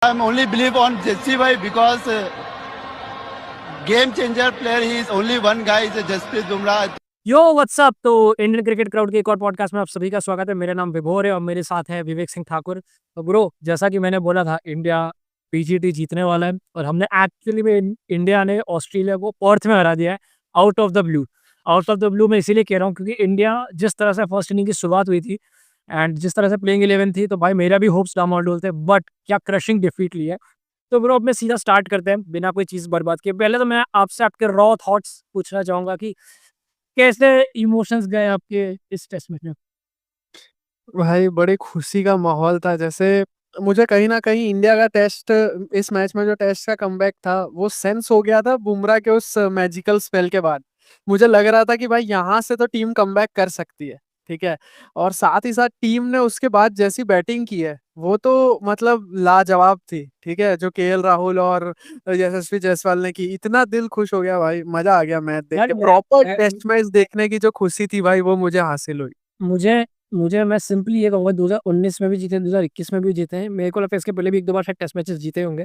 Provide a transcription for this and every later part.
I'm only believe on Jesse bhai because game changer player. He is only one guy. Is Jasprit Bumrah. Yo what's up. तो Indian cricket crowd के एक और podcast में आप सभी का स्वागत है। मेरा नाम विभोर है और मेरे साथ है विवेक सिंह ठाकुर। तो ब्रो, जैसा कि मैंने बोला था, इंडिया पीजीटी जीतने वाला है और हमने एक्चुअली में इंडिया ने ऑस्ट्रेलिया को पर्थ में हरा दिया है। Out of the blue. Out of the blue मैं इसीलिए कह रहा हूँ क्योंकि इंडिया जिस तरह से फर्स्ट इनिंग की शुरुआत हुई थी एंड जिस तरह से प्लेइंग 11 थी, तो भाई मेरा भी होप्स डामाडोल थे, बट क्या क्रशिंग डिफीट ली है। तो ब्रो, अब मैं सीधा स्टार्ट करते हैं बिना कोई चीज़ बर्बाद किए। पहले तो मैं आपसे आपके रॉ थॉट्स पूछना चाहूंगा कि कैसे इमोशंस गए आपके इस टेस्ट मैच में? भाई बड़ी खुशी का माहौल था। जैसे मुझे कहीं ना कहीं इंडिया का टेस्ट, इस मैच में जो टेस्ट का कमबैक था वो सेंस हो गया था बुमराह के उस मैजिकल स्पेल के बाद। मुझे लग रहा था कि भाई यहाँ से तो टीम कमबैक कर सकती है। ठीक है। और साथ ही साथ टीम ने उसके बाद जैसी बैटिंग की है वो तो मतलब लाजवाब थी। ठीक है, जो केएल राहुल और यशस्वी जायसवाल ने की, इतना दिल खुश हो गया भाई, मजा आ गया मैच देख यार के। प्रॉपर टेस्ट मैच देखने की जो खुशी थी भाई वो मुझे हासिल हुई। मुझे मुझे मैं सिंपली ये कहूँगा, 2019 में भी जीते, 2021 में भी जीते हैं। मेरे को लगता है इसके पहले भी 1-2 बार शायद टेस्ट मैचेस जीते होंगे।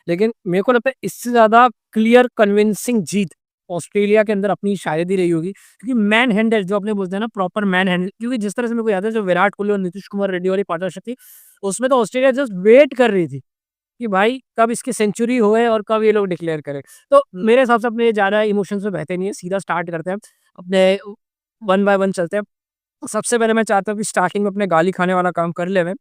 लेकिन मेरे को लगता है इससे ज़्यादा क्लियर कन्विंसिंग जीत ऑस्ट्रेलिया के अंदर अपनी शायद ही रही होगी, क्योंकि मैन हैंडल जो अपने बोलते हैं ना, प्रॉपर मैन हैंडल। क्योंकि जिस तरह से मेरे को याद है, जो विराट कोहली और नीतीश कुमार रेड्डी वाली पार्टनरशिप थी, उसमें तो ऑस्ट्रेलिया जस्ट वेट कर रही थी कि भाई कब इसकी सेंचुरी होए और कब ये लोग डिक्लेयर करें। तो मेरे हिसाब से अपने ज़्यादा इमोशंस में बहते नहीं है, सीधा स्टार्ट करते हैं अपने, वन बाय वन चलते हैं। सबसे पहले मैं चाहता हूँ कि स्टार्टिंग में अपने गाली खाने वाला काम कर ले मैं,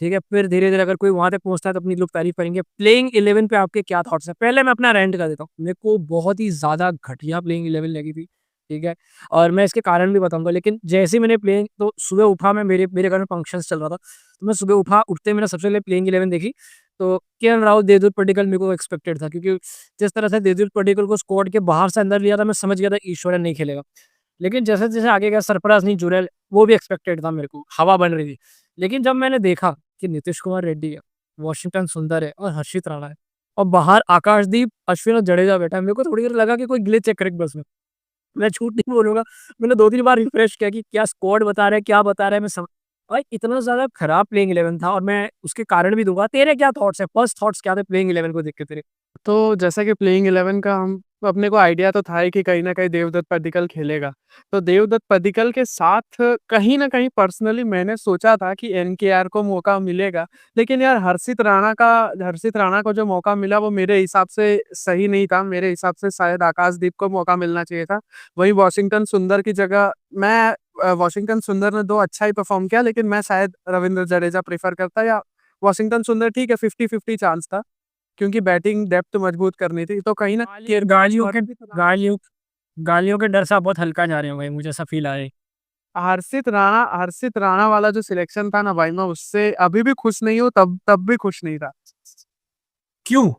ठीक है? फिर धीरे-धीरे अगर कोई वहाँ तक पहुँचता है तो अपनी लोग तारीफ करेंगे। प्लेइंग 11 पे आपके क्या थॉट्स हैं? पहले मैं अपना रेंट कर देता हूँ। मेरे को बहुत ही ज़्यादा घटिया प्लेइंग 11 लगी थी, ठीक है? और मैं इसके कारण भी बताऊँगा। लेकिन जैसे ही मैंने प्लेइंग, तो सुबह उठा मैं, मेरे घर में फंक्शन्स चल रहा था। तो मैं सुबह उठा, उठते ही मैंने सबसे पहले प्लेइंग 11 देखी। तो केएल राहुल, देवदूत पड्डीकल मेरे को एक्सपेक्टेड था, क्योंकि जिस तरह से देवदूत पड्डीकल को स्क्वाड के बाहर से अंदर लिया था, मैं समझ गया था ईश्वरन नहीं खेलेगा। लेकिन जैसे-जैसे आगे गया, सरफराज नहीं जुड़ेल, वो भी एक्सपेक्टेड था मेरे को, हवा बन रही थी। लेकिन जब मैंने देखा कि नीतीश कुमार रेड्डी है, वॉशिंगटन सुंदर है और हर्षित राणा है और बाहर आकाशदीप, अश्विन और जडेजा बैठा है, मेरे को थोड़ी देर लगा कि कोई ग्लिच है क्रिक बस में। मैं झूठ नहीं बोलूँगा, मैंने 2-3 बार रिफ्रेश किया कि क्या स्क्वाड बता रहा है, क्या बता रहा है, मैं सम भाई इतना ज़्यादा खराब प्लेइंग 11 था, और मैं उसके कारण भी दूँगा। तेरे क्या थॉट्स हैं? फर्स्ट थॉट्स क्या थे प्लेइंग 11 को देख के तेरे? तो जैसा कि प्लेइंग 11 का हम अपने को आइडिया तो था ही कि कहीं न कहीं देवदत्त पड्डीकल खेलेगा। तो देवदत्त पड्डीकल के साथ कहीं न कहीं पर्सनली मैंने सोचा था कि एनकेआर को मौका मिलेगा। लेकिन यार हर्षित राणा को जो मौका मिला वो मेरे हिसाब से सही नहीं था। मेरे हिसाब से शायद आकाशदीप को मौका मिलना चाहिए था। वहीं वॉशिंगटन सुंदर की जगह वॉशिंगटन सुंदर ने 2 अच्छा ही परफ़ॉर्म किया, लेकिन मैं शायद रवींद्र जडेजा प्रेफ़र करता, या वॉशिंगटन सुंदर ठीक है, 50-50 चांस था। क्योंकि बैटिंग डेप्थ मजबूत करनी थी, तो कहीं न गाली गालियों के गालियों गालियों के डर से आप बहुत हल्का जा रहे हो भाई, मुझे ऐसा फ़ील आ रहा है। हर्षित राणा वाला जो सिलेक्शन था ना भाई, मैं उससे अभी भी खुश नहीं हूँ, तब तब भी खुश नहीं था। क्यों?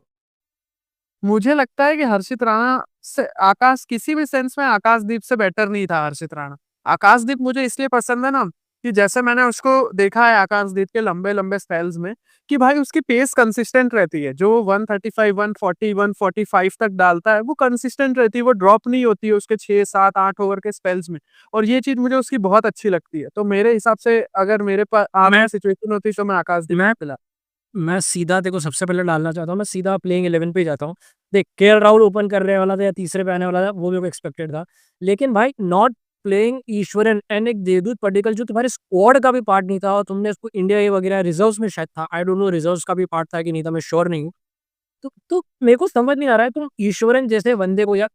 मुझे लगता है कि हर्षित राणा से आकाश किसी भी सेंस में आकाशदीप से बेटर नहीं था हर्षित राणा। आकाशदीप मुझे इसलिए पसंद है ना, कि जैसे मैंने उसको देखा है आकाशदीप के लंबे-लंबे स्पेल्स में, कि भाई उसकी पेस कंसिस्टेंट रहती है। जो 135, 140, 145 तक डालता है, वो कंसिस्टेंट रहती है, वो ड्रॉप नहीं होती है उसके 6, 7, 8 ओवर के स्पेल्स में। और ये चीज़ मुझे उसकी बहुत अच्छी लगती है। तो मेरे हिसाब से अगर मेरे पास मैं आपकी सिचुएशन होती तो मैं आकाशदीप मैं को खिलाता। मैं सीधा देखो, सबसे पहले डालना चाहता हूँ, मैं सीधा प्लेइंग 11 पे ही जाता हूँ। देख, केएल राहुल ओपन करने वाला था या तीसरे पे आने वाला था, वो मेरे को एक्सपेक्टेड था। लेकिन भाई, नॉट प्लेइंग ईश्वरन एंड एक देवदूत पड्डीकल जो तुम्हारे स्क्वाड का भी पार्ट नहीं था, और तुमने इसको इंडिया ए वगैरह रिजर्व्स में शायद था, आई डोंट नो रिजर्व्स का भी पार्ट था कि नहीं था, मैं श्योर नहीं हूँ। तो मेरे को समझ नहीं आ रहा है, तुम ईश्वरन जैसे बंदे को, या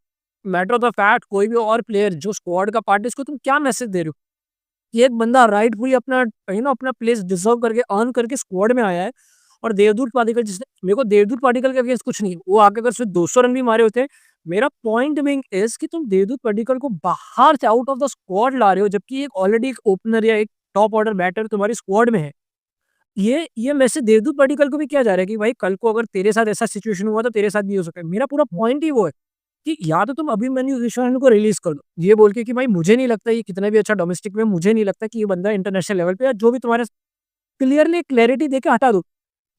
मैटर ऑफ द फैक्ट कोई भी और प्लेयर जो स्क्वाड का पार्ट है, इसको तुम क्या मैसेज दे रहे हो? कि एक बंदा राइटफुली अपना, अपना प्लेस डिजर्व करके, अर्न करके स्क्वाड में आया है। और देवदूत पाटिकल, जिसने, मेरे को देवदूत पाटिकल के अगेंस्ट कुछ नहीं है, वो आके अगर सिर्फ 200 रन भी मारे होते, मेरा पॉइंट बीइंग इज कि तुम देवदूत पाटिकल को बाहर से आउट ऑफ द स्क्वाड ला रहे हो, जबकि एक ऑलरेडी एक ओपनर या एक टॉप ऑर्डर बैटर तुम्हारी स्क्वाड में है। ये मैसेज देवदूत पाटिकल को भी किया जा रहा है कि भाई कल को अगर तेरे साथ ऐसा सिचुएशन हुआ तो तेरे साथ भी हो सकता है। मेरा पूरा पॉइंट ही वो है कि या तो तुम अभिमन्यु विश्वनाथन को रिलीज कर दो, ये बोल के कि भाई मुझे नहीं लगता ये कितना भी अच्छा डोमेस्टिक में, मुझे नहीं लगता कि ये बंदा इंटरनेशनल लेवल पे, या जो भी तुम्हारे, क्लियरली क्लैरिटी देके हटा दो।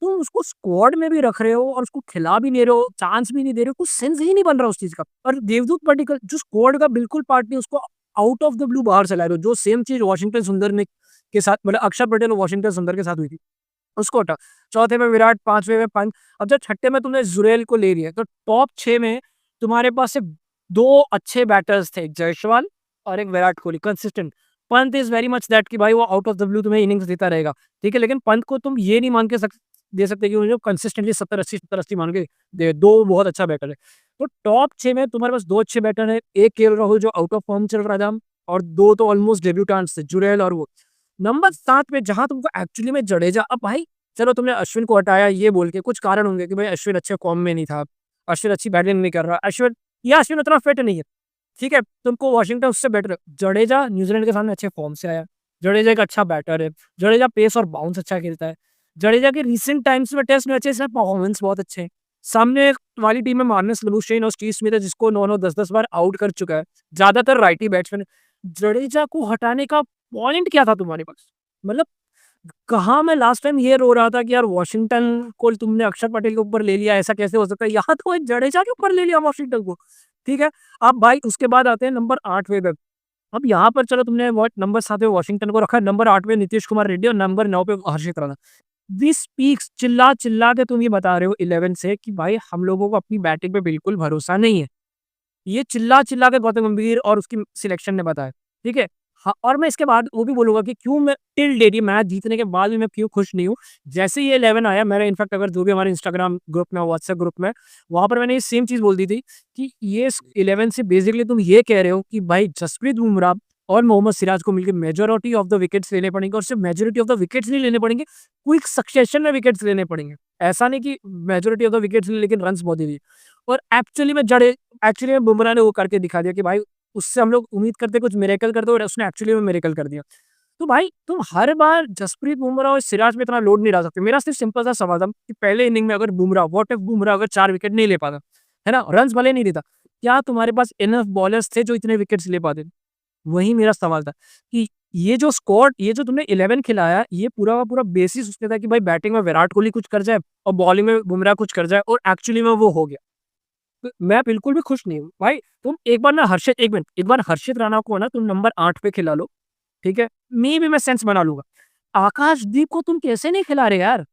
तुम उसको स्क्वाड में भी रख रहे हो और उसको खिला भी नहीं रहे हो, चांस भी नहीं दे रहे हो, कुछ सेंस ही नहीं बन रहा उस चीज का। और देवदूत पडिक्कल जो स्क्वाड का बिल्कुल पार्ट नहीं, उसको आउट ऑफ द ब्लू बाहर चला रहे हो, जो सेम चीज वॉशिंगटन सुंदर ने के साथ, मतलब अक्षर पटेल और वॉशिंगटन सुंदर के साथ हुई थी। उसको हटा। चौथे में विराट, 5वें में पंत। अब जब छठे में तुमने जुरेल को ले लिया, तो टॉप 6 में तुम्हारे पास सिर्फ 2 अच्छे बैटर्स थे, एक जायसवाल और एक Virat Kohli consistent. Pant is very much that कि भाई वो आउट ऑफ द ब्लू तुम्हें इनिंग्स देता रहेगा, ठीक है? लेकिन पंत को तुम ये नहीं मान के दे सकते कि वो कंसिस्टेंटली 70-80, 70-80 मान के दे, 2 बहुत अच्छा बैटर है। तो टॉप 6 में तुम्हारे पास 2 अच्छे बैटर हैं, एक केएल राहुल जो आउट ऑफ फॉर्म चल रहा था, और 2 तो ऑलमोस्ट डेब्यूटेंट्स थे, जुरैल और वो। नंबर 7 पे जहाँ तुमको एक्चुअली में जडेजा, अब भाई चलो तुमने अश्विन को हटाया ये बोल के, कुछ कारण होंगे कि भाई अश्विन अच्छे फॉर्म में नहीं था, अश्विन अच्छी बैटिंग नहीं कर रहा, अश्विन उतना फिट नहीं है, ठीक है? तुमको वॉशिंगटन उससे बेटर है। जडेजा न्यूजीलैंड के सामने अच्छे फॉर्म से आया, जडेजा एक अच्छा बैटर है, जडेजा पेस और बाउंस अच्छा खेलता है, जडेजा के रिसेंट टाइम्स में टेस्ट मैचेस में परफॉर्मेंस बहुत अच्छे हैं। सामने वाली टीम में मार्नस लबुशेन और स्टीव स्मिथ है, जिसको 9-9, 10-10 बार आउट कर चुका है, ज्यादातर राइटी बैट्समैन। जडेजा को हटाने का पॉइंट क्या था तुम्हारे पास? मतलब कहाँ मैं लास्ट टाइम ये रो रहा था कि यार वॉशिंगटन को तुमने अक्षर पटेल के ऊपर ले लिया, ऐसा कैसे हो सकता है? यहाँ तो एक जडेजा के ऊपर ले लिया वॉशिंगटन को, ठीक है? अब भाई उसके बाद आते हैं नंबर 8वें पे। अब यहाँ पर चलो तुमने वो नंबर 7 पे वॉशिंगटन को रखा है, नंबर 8 पे नीतीश कुमार रेड्डी और नंबर 9 पे हर्षित राणा। दिस स्पीक्स, चिल्ला के तुम ये बता रहे हो 11 से कि भाई हम लोगों को अपनी बैटिंग पे बिल्कुल भरोसा नहीं है। ये चिल्ला के गौतम गंभीर और उसकी सिलेक्शन ने बताया, ठीक है? हाँ, और मैं इसके बाद वो भी बोलूँगा कि क्यों मैं टिल डेट ये मैच जीतने के बाद भी मैं क्यों खुश नहीं हूँ। जैसे ही ये 11 आया, मैंने इनफैक्ट अगर जो भी हमारे इंस्टाग्राम ग्रुप में, व्हाट्सएप ग्रुप में, वहाँ पर मैंने ये सेम चीज़ बोल दी थी कि ये 11 से बेसिकली तुम ये कह रहे हो कि भाई जसप्रीत बुमराह और मोहम्मद सिराज को मिलके मेजॉरिटी ऑफ द विकेट्स लेने पड़ेंगे, और सिर्फ मेजॉरिटी ऑफ द विकेट्स नहीं लेने पड़ेंगे, क्विक सक्सेशन में विकेट्स लेने पड़ेंगे। ऐसा नहीं कि मेजॉरिटी ऑफ द विकेट्स ले लेकिन रन्स बहुत ही दिए। और एक्चुअली में बुमराह ने वो करके दिखा दिया कि भाई उससे हम लोग उम्मीद करते कुछ मिरेकल करते, और उसने एक्चुअली में मिरेकल कर दिया। तो भाई तुम हर बार जसप्रीत बुमराह और सिराज पे इतना लोड नहीं डाल सकते। मेरा सिर्फ सिंपल सा सवाल था कि पहले इनिंग में अगर बुमराह अगर 4 विकेट नहीं ले पाता, है ना? रन्स भले नहीं देता, क्या तुम्हारे पास इनफ बॉलर्स थे जो इतने विकेट्स ले पाते? वही मेरा सवाल था कि ये जो तुमने 11 खिलाया, ये पूरा का पूरा बेसिस उसपे था कि भाई बैटिंग में विराट कोहली कुछ कर जाए और बॉलिंग में बुमराह कुछ कर जाए, और एक्चुअली में वो हो गया। तो मैं बिल्कुल भी खुश नहीं हूँ। भाई तुम एक बार हर्षित राणा को ना तुम नंबर 8 पे खिला लो, ठीक है? मैं सेंस बना लूँगा। आकाशदीप को तुम कैसे नहीं खिला रहे यार?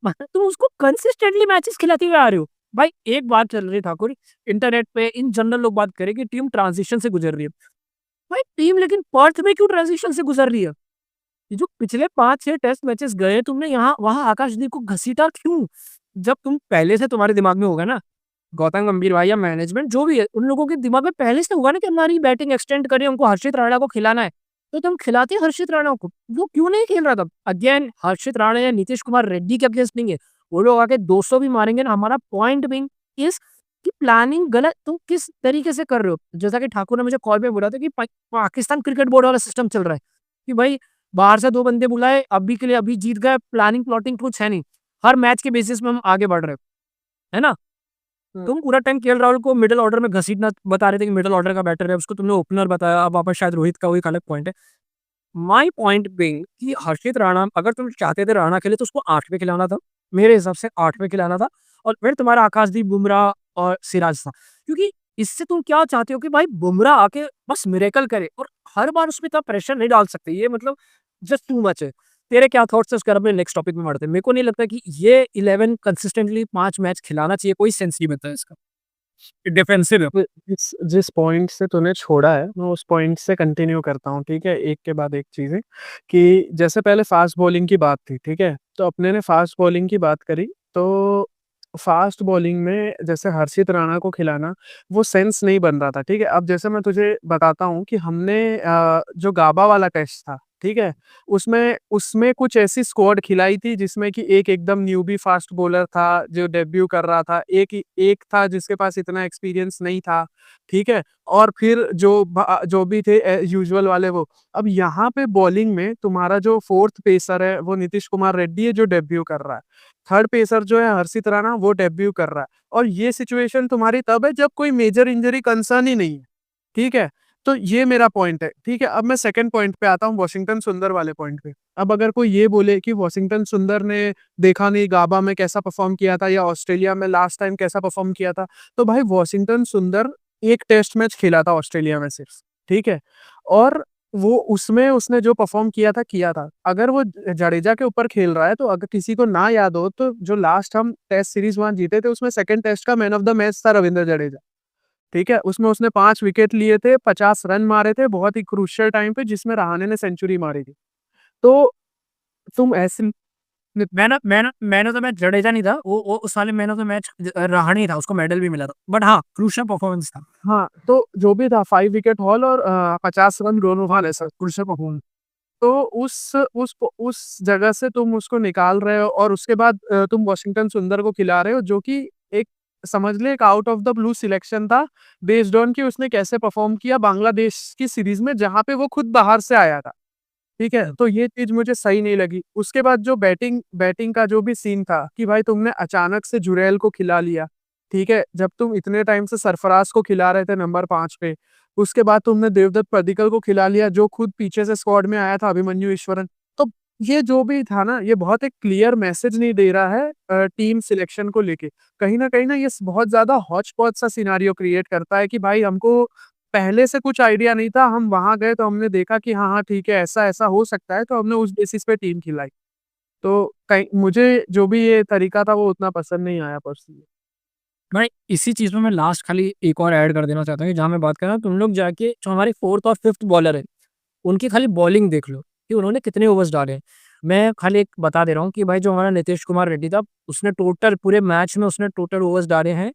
मतलब तुम उसको कंसिस्टेंटली मैचेस खिलाते हुए आ रहे हो। भाई एक बात चल रही है ठाकुर, इंटरनेट पे इन जनरल लोग बात करें कि टीम ट्रांजिशन से गुजर रही है। भाई टीम लेकिन पर्थ में क्यों ट्रांजिशन से गुजर रही है? ये जो पिछले 5-6 टेस्ट मैचेस गए तुमने यहाँ वहाँ आकाशदीप को घसीटा क्यों? जब तुम पहले से तुम्हारे दिमाग में होगा ना, गौतम गंभीर भाई या मैनेजमेंट जो भी है, उन लोगों के दिमाग में पहले से होगा ना कि हमारी बैटिंग एक्सटेंड करें, हमको हर्षित राणा को खिलाना है, तो तुम खिलाते हर्षित राणा को। वो क्यों नहीं खेल रहा था? अगेन हर्षित राणा या नीतीश कुमार रेड्डी के अगेंस्ट नहीं है, वो लोग आके 200 भी मारेंगे ना। हमारा पॉइंट बीइंग इज कि प्लानिंग गलत तुम किस तरीके से कर रहे हो। जैसा कि ठाकुर ने मुझे कॉल पे बोला था कि पाकिस्तान क्रिकेट बोर्ड वाला सिस्टम चल रहा है कि भाई बाहर से 2 बंदे बुलाए, अभी के लिए अभी जीत गए, प्लानिंग प्लॉटिंग कुछ है नहीं, हर मैच के बेसिस में हम आगे बढ़ रहे हैं, है ना? तुम पूरा टाइम केएल राहुल को मिडिल ऑर्डर में घसीटना बता रहे थे कि मिडिल ऑर्डर का बैटर है, उसको तुमने ओपनर बताया, अब वापस शायद रोहित का वो एक अलग पॉइंट है। माय पॉइंट बीइंग कि हर्षित राणा, अगर तुम चाहते थे राणा खेले तो उसको 8 पे खिलाना था, मेरे हिसाब से 8 पे खिलाना था, और फिर तुम्हारा आकाशदीप, बुमराह और सिराज था। क्योंकि इससे तुम क्या चाहते हो कि भाई बुमराह आके बस मिरेकल करे, और हर बार उसमें इतना प्रेशर नहीं डाल सकते, ये मतलब जस्ट टू मच है। तेरे क्या थॉट्स है उसके बारे में? नेक्स्ट टॉपिक में बढ़ते हैं। मेरे को नहीं लगता कि ये 11 कंसिस्टेंटली 5 मैच खिलाना चाहिए, कोई सेंस नहीं बनता है इसका। डिफेंसिव है। जिस जिस पॉइंट से तूने छोड़ा है, मैं उस पॉइंट से कंटिन्यू करता हूँ, ठीक है? एक के बाद एक चीज़ें कि जैसे पहले फ़ास्ट बॉलिंग की बात थी, ठीक है? तो अपने ने फ़ास्ट बॉलिंग की बात करी, तो फ़ास्ट बॉलिंग में जैसे हर्षित राणा को खिलाना, वो सेंस नहीं बन रहा था, ठीक है? अब जैसे मैं तुझे बताता हूँ कि हमने जो गाबा वाला टेस्ट था, ठीक है? उसमें उसमें कुछ ऐसी स्क्वाड खिलाई थी जिसमें कि एक एकदम न्यूबी फ़ास्ट बॉलर था, जो डेब्यू कर रहा था, एक था जिसके पास इतना एक्सपीरियंस नहीं था, ठीक है? और फिर जो भी थे यूजुअल वाले वो। अब यहाँ पे बॉलिंग में तुम्हारा जो 4th पेसर है, वो नीतीश कुमार रेड्डी है जो डेब्यू कर रहा है। 3rd पेसर जो है हर्षित राणा, वो डेब्यू कर रहा है, और ये सिचुएशन तुम्हारी तब है जब कोई मेजर इंजरी कंसर्न ही नहीं है, ठीक है? तो ये मेरा पॉइंट है, ठीक है? अब मैं सेकंड पॉइंट पे आता हूँ, वॉशिंगटन सुंदर वाले पॉइंट पे। अब अगर कोई ये बोले कि वॉशिंगटन सुंदर ने देखा नहीं गाबा में कैसा परफॉर्म किया था या ऑस्ट्रेलिया में लास्ट टाइम कैसा परफॉर्म किया था, तो भाई वॉशिंगटन सुंदर एक टेस्ट मैच खेला था ऑस्ट्रेलिया में सिर्फ, ठीक है? और वो उसमें उसने जो परफॉर्म किया था। अगर वो जडेजा के ऊपर खेल रहा है तो अगर किसी को ना याद हो तो जो लास्ट हम टेस्ट सीरीज वहां जीते थे उसमें सेकंड टेस्ट का मैन ऑफ द मैच था रविंद्र जडेजा। ठीक है, उसमें उसने 5 विकेट लिए थे, 50 रन मारे थे, बहुत ही क्रूशियल टाइम पे जिसमें रहाणे ने सेंचुरी मारी थी। तो तुम ऐसे man of the match Jadeja नहीं था, वो उस वाले man of the match Rahane ही था, उसको मेडल भी मिला था, बट हाँ क्रूशियल परफॉर्मेंस था। हाँ, तो जो भी था 5 विकेट हॉल और 50 रन दोनों वाले सर क्रूशियल परफॉर्मेंस। तो उस जगह से तुम उसको निकाल रहे हो और उसके बाद तुम वॉशिंगटन सुंदर को खिला रहे हो जो कि एक समझ ले एक out of the blue selection था बेस्ड ऑन कि उसने कैसे परफॉर्म किया बांग्लादेश की सीरीज में जहां पे वो खुद बाहर से आया था। ठीक है, तो ये चीज मुझे सही नहीं लगी। उसके बाद जो बैटिंग बैटिंग का जो भी सीन था कि भाई तुमने अचानक से जुरैल को खिला लिया। ठीक है, जब तुम इतने टाइम से सरफराज को खिला रहे थे नंबर 5 पे, उसके बाद तुमने देवदत्त पडिक्कल को खिला लिया जो खुद पीछे से स्क्वाड में आया था अभिमन्यु ईश्वरन। तो ये जो भी था ना ये बहुत एक क्लियर मैसेज नहीं दे रहा है टीम सिलेक्शन को लेके। कहीं ना ये बहुत ज्यादा हॉच पॉच सा सिनारियो क्रिएट करता है कि भाई हमको पहले से कुछ आइडिया नहीं था, हम वहाँ गए तो हमने देखा कि हाँ, हाँ, ठीक है, ऐसा-ऐसा हो सकता है, तो हमने उस बेसिस पे टीम खिलाई। तो कहीं मुझे जो भी ये तरीका था वो उतना पसंद नहीं आया पर्सनली। भाई इसी चीज़ में मैं लास्ट खाली एक और ऐड कर देना चाहता हूँ कि जहाँ मैं बात कर रहा हूँ, तुम लोग जाके जो हमारे 4th और 5th बॉलर हैं, उनकी खाली बॉलिंग देख लो कि उन्होंने कितने ओवर्स डाले हैं। मैं खाली एक बता दे रहा हूँ कि भाई जो हमारा नीतीश कुमार रेड्डी था, उसने टोटल पूरे मैच में उसने टोटल ओवर्स डाले हैं,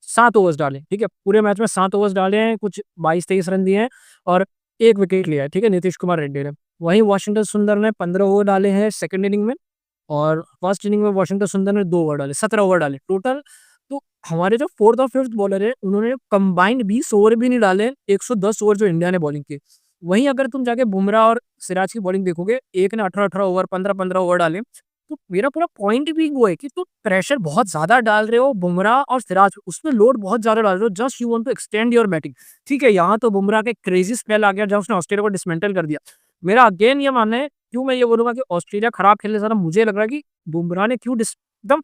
7 ओवर्स डाले, ठीक है? पूरे मैच में 7 ओवर्स डाले हैं, कुछ 22-23 रन दिए हैं और 1 विकेट लिया है, ठीक है? नीतीश कुमार रेड्डी ने। वहीं वाशिंगटन सुंदर ने 15 ओवर डाले हैं सेकंड इनिंग में और फर्स्ट इनिंग में वाशिंगटन सुंदर ने 2 ओवर डाले, 17 ओवर डाले टोटल। तो हमारे जो 4th और 5th बॉलर हैं, उन्होंने कंबाइंड 20 ओवर भी नहीं डाले, 110 ओवर जो इंडिया ने बॉलिंग की। वहीं अगर तुम जाके बुमराह और सिराज की बॉलिंग देखोगे, एक ने 18-18 ओवर, 15-15 ओवर डाले। तो मेरा पूरा पॉइंट भी वो है कि तुम प्रेशर बहुत ज़्यादा डाल रहे हो बुमराह और सिराज पे, उसमें लोड बहुत ज़्यादा डाल रहे हो, just you want to extend your batting. ठीक है, यहाँ तो बुमराह का एक क्रेज़ी स्पेल आ गया जहाँ उसने ऑस्ट्रेलिया को डिसमेंटल कर दिया। मेरा अगेन ये मानना है, क्यों मैं ये बोलूँगा कि ऑस्ट्रेलिया खराब खेलने से ज़्यादा मुझे लग रहा है कि बुमराह ने क्यों एकदम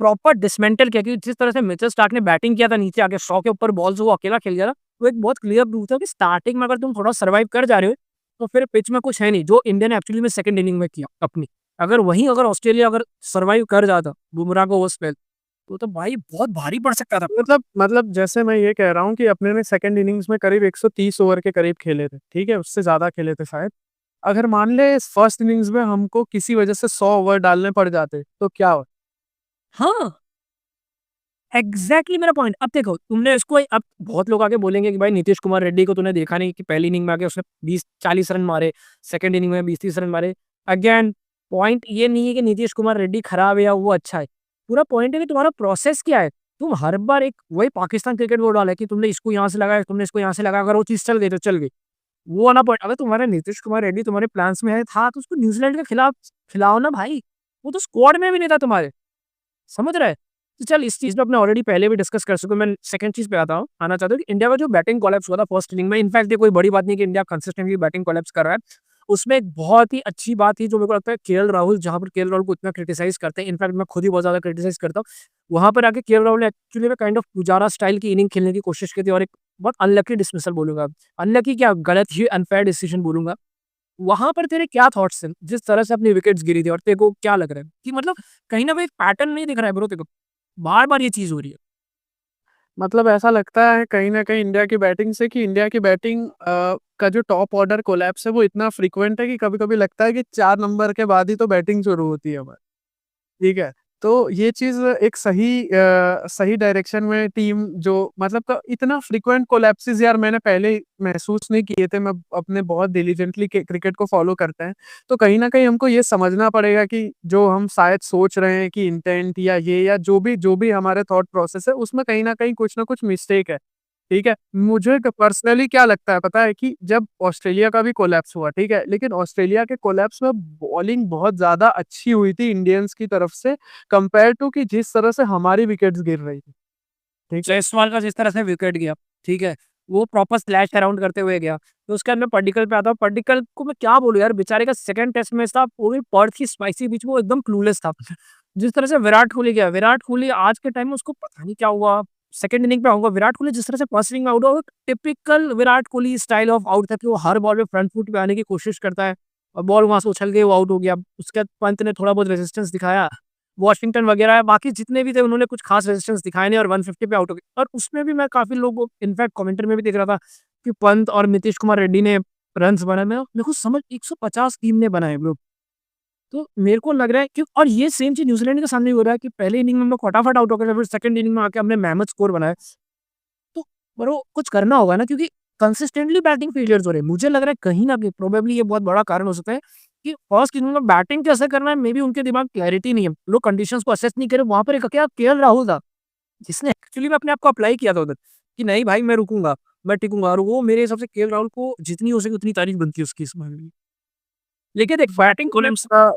प्रॉपर डिसमेंटल किया, क्योंकि जिस तरह से मिचेल स्टार्क ने बैटिंग किया था नीचे आके 100 के ऊपर बॉल्स वो अकेला खेल गया था, वो एक बहुत क्लियर प्रूफ था कि स्टार्टिंग में अगर तुम थोड़ा सर्वाइव कर जा रहे हो, तो फिर पिच में कुछ है नहीं, जो इंडिया ने एक्चुअली में सेकंड इनिंग में किया अपनी। अगर ऑस्ट्रेलिया अगर सर्वाइव कर जाता बुमराह को वो स्पेल, तो भाई बहुत भारी पड़ सकता था। मतलब जैसे मैं ये कह रहा हूँ कि अपने ने सेकंड इनिंग्स में करीब 130 ओवर के करीब खेले थे, ठीक है? उससे ज़्यादा खेले थे शायद। अगर मान ले फर्स्ट इनिंग्स में हमको किसी वजह से 100 ओवर डालने पड़ जाते, तो क्या होता? हाँ, एग्ज़ैक्टली मेरा पॉइंट। अब देखो, तुमने इसको अब बहुत लोग आके बोलेंगे कि भाई नीतीश कुमार रेड्डी को तूने देखा नहीं कि पहली इनिंग में आके उसने 20-40 रन मारे, सेकंड इनिंग में 20-30 रन मारे। अगेन पॉइंट ये नहीं है कि नीतीश कुमार रेड्डी खराब है या वो अच्छा है। पूरा पॉइंट है कि तुम्हारा प्रोसेस क्या है? तुम हर बार एक वही पाकिस्तान क्रिकेट बोर्ड वाला है कि तुमने इसको यहाँ से लगाया, तुमने इसको यहाँ से लगाया, अगर वो चीज़ चल गई तो चल गई। वो वाला पॉइंट, अगर तुम्हारा नीतीश कुमार रेड्डी तुम्हारे प्लान्स में है था, तो उसको न्यूज़ीलैंड के खिलाफ खिलाओ ना भाई। वो तो स्क्वाड में भी नहीं था तुम्हारे। समझ रहा है? तो चल इस चीज़ पे अपने ऑलरेडी पहले भी डिस्कस कर चुके हैं। मैं सेकंड चीज़ पे आना चाहता हूँ कि इंडिया का जो बैटिंग कोलैप्स हुआ था फर्स्ट इनिंग में, इनफैक्ट ये कोई बड़ी बात नहीं कि इंडिया कंसिस्टेंटली बैटिंग कोलैप्स कर रहा है। उसमें एक बहुत ही अच्छी बात थी जो मेरे को लगता है केएल राहुल, जहाँ पर केएल राहुल को इतना क्रिटिसाइज़ करते हैं, इनफैक्ट मैं खुद ही बहुत ज़्यादा क्रिटिसाइज़ करता हूँ। वहाँ पर आके केएल राहुल ने एक्चुअली में काइंड ऑफ पुजारा स्टाइल की इनिंग खेलने की कोशिश की थी और एक बहुत अनलकी डिसमिसल बोलूँगा। अनलकी क्या, गलत ही अनफेयर डिसीजन बोलूँगा। वहाँ पर तेरे क्या थॉट्स हैं? जिस तरह से अपनी विकेट्स गिरी थी और तेरे को क्या लग रहा है कि मतलब कहीं न कहीं पैटर्न नहीं दिख रहा है ब्रो तेरे को? बार-बार ये चीज़ हो रही है। मतलब ऐसा लगता है कहीं न कहीं इंडिया की बैटिंग से कि इंडिया की बैटिंग का जो टॉप ऑर्डर कोलैप्स है वो इतना फ्रीक्वेंट है कि कभी-कभी लगता है कि 4 नंबर के बाद ही तो बैटिंग शुरू होती है हमारी। ठीक है। तो ये चीज़ एक सही डायरेक्शन में टीम जो मतलब इतना फ्रीक्वेंट कोलैप्सेस यार मैंने पहले महसूस नहीं किए थे। मैं अपने बहुत डिलिजेंटली क्रिकेट को फ़ॉलो करते हैं। तो कहीं न कहीं हमको ये समझना पड़ेगा कि जो हम शायद सोच रहे हैं कि इंटेंट या ये या जो भी हमारे थॉट प्रोसेस है उसमें कहीं न कहीं कुछ न कुछ मिस्टेक है। ठीक है? मुझे क पर्सनली क्या लगता है पता है कि जब ऑस्ट्रेलिया का भी कोलैप्स हुआ, ठीक है? लेकिन ऑस्ट्रेलिया के कोलैप्स में बॉलिंग बहुत ज़्यादा अच्छी हुई थी इंडियंस की तरफ से कंपेयर टू कि जिस तरह से हमारी विकेट्स गिर रही थी। ठीक है? जायसवाल का जिस तरह से विकेट गया, ठीक है? वो प्रॉपर स्लैश अराउंड करते हुए गया। तो उसके बाद मैं पड्डिकल पे आता हूँ। पड्डिकल को मैं क्या बोलूँ यार, बेचारे का सेकंड टेस्ट मैच था, वो भी पर्थ की स्पाइसी पिच में वो एकदम क्लूलेस था। जिस तरह से विराट कोहली गया, विराट कोहली आज के टाइम में उसको पता नहीं क्या हुआ, सेकंड इनिंग पे आऊँगा, विराट कोहली जिस तरह से फर्स्ट इनिंग में आउट हुआ, वो typical Virat Kohli style of out था कि वो हर बॉल पे फ्रंट फुट पे आने की कोशिश करता है और बॉल वहाँ से उछल गई, वो आउट हो गया। उसके बाद पंत ने थोड़ा बहुत रेजिस्टेंस दिखाया, वॉशिंगटन वगैरह बाकी जितने भी थे उन्होंने कुछ खास रेजिस्टेंस दिखाए नहीं और 150 पे आउट हो गए। और उसमें भी मैं काफ़ी लोगों इनफैक्ट कमेंटरी में भी देख रहा था कि पंत और नीतीश कुमार रेड्डी ने रन्स बनाए। मेरे को समझ 150 टीम ने बनाए ब्रो। तो मेरे को लग रहा है कि और ये सेम चीज़ न्यूज़ीलैंड के सामने भी हो रहा है कि पहले इनिंग में हम लोग फटाफट आउट हो गए, फिर सेकंड इनिंग में आके हमने मेहनत स्कोर बनाया। तो ब्रो कुछ करना होगा ना, क्योंकि कंसिस्टेंटली बैटिंग फेलियर्स हो रहे हैं। मुझे लग रहा है कहीं न कहीं प्रोबेबली ये बहुत बड़ा कारण हो सकता है कि फर्स्ट इनिंग में बैटिंग कैसे करना है, मे बी उनके दिमाग क्लैरिटी नहीं है। लोग कंडीशंस को असेस नहीं करे। वहाँ पर एक क्या केएल राहुल था, जिसने एक्चुअली में अपने आप को अप्लाई किया था उधर कि नहीं भाई मैं रुकूँगा, मैं टिकूँगा और वो मेरे हिसाब से केएल राहुल को जितनी हो सके उतनी तारीफ बनती है उसकी इस मामले में। लेकिन एक बैटिंग कोलैप्स का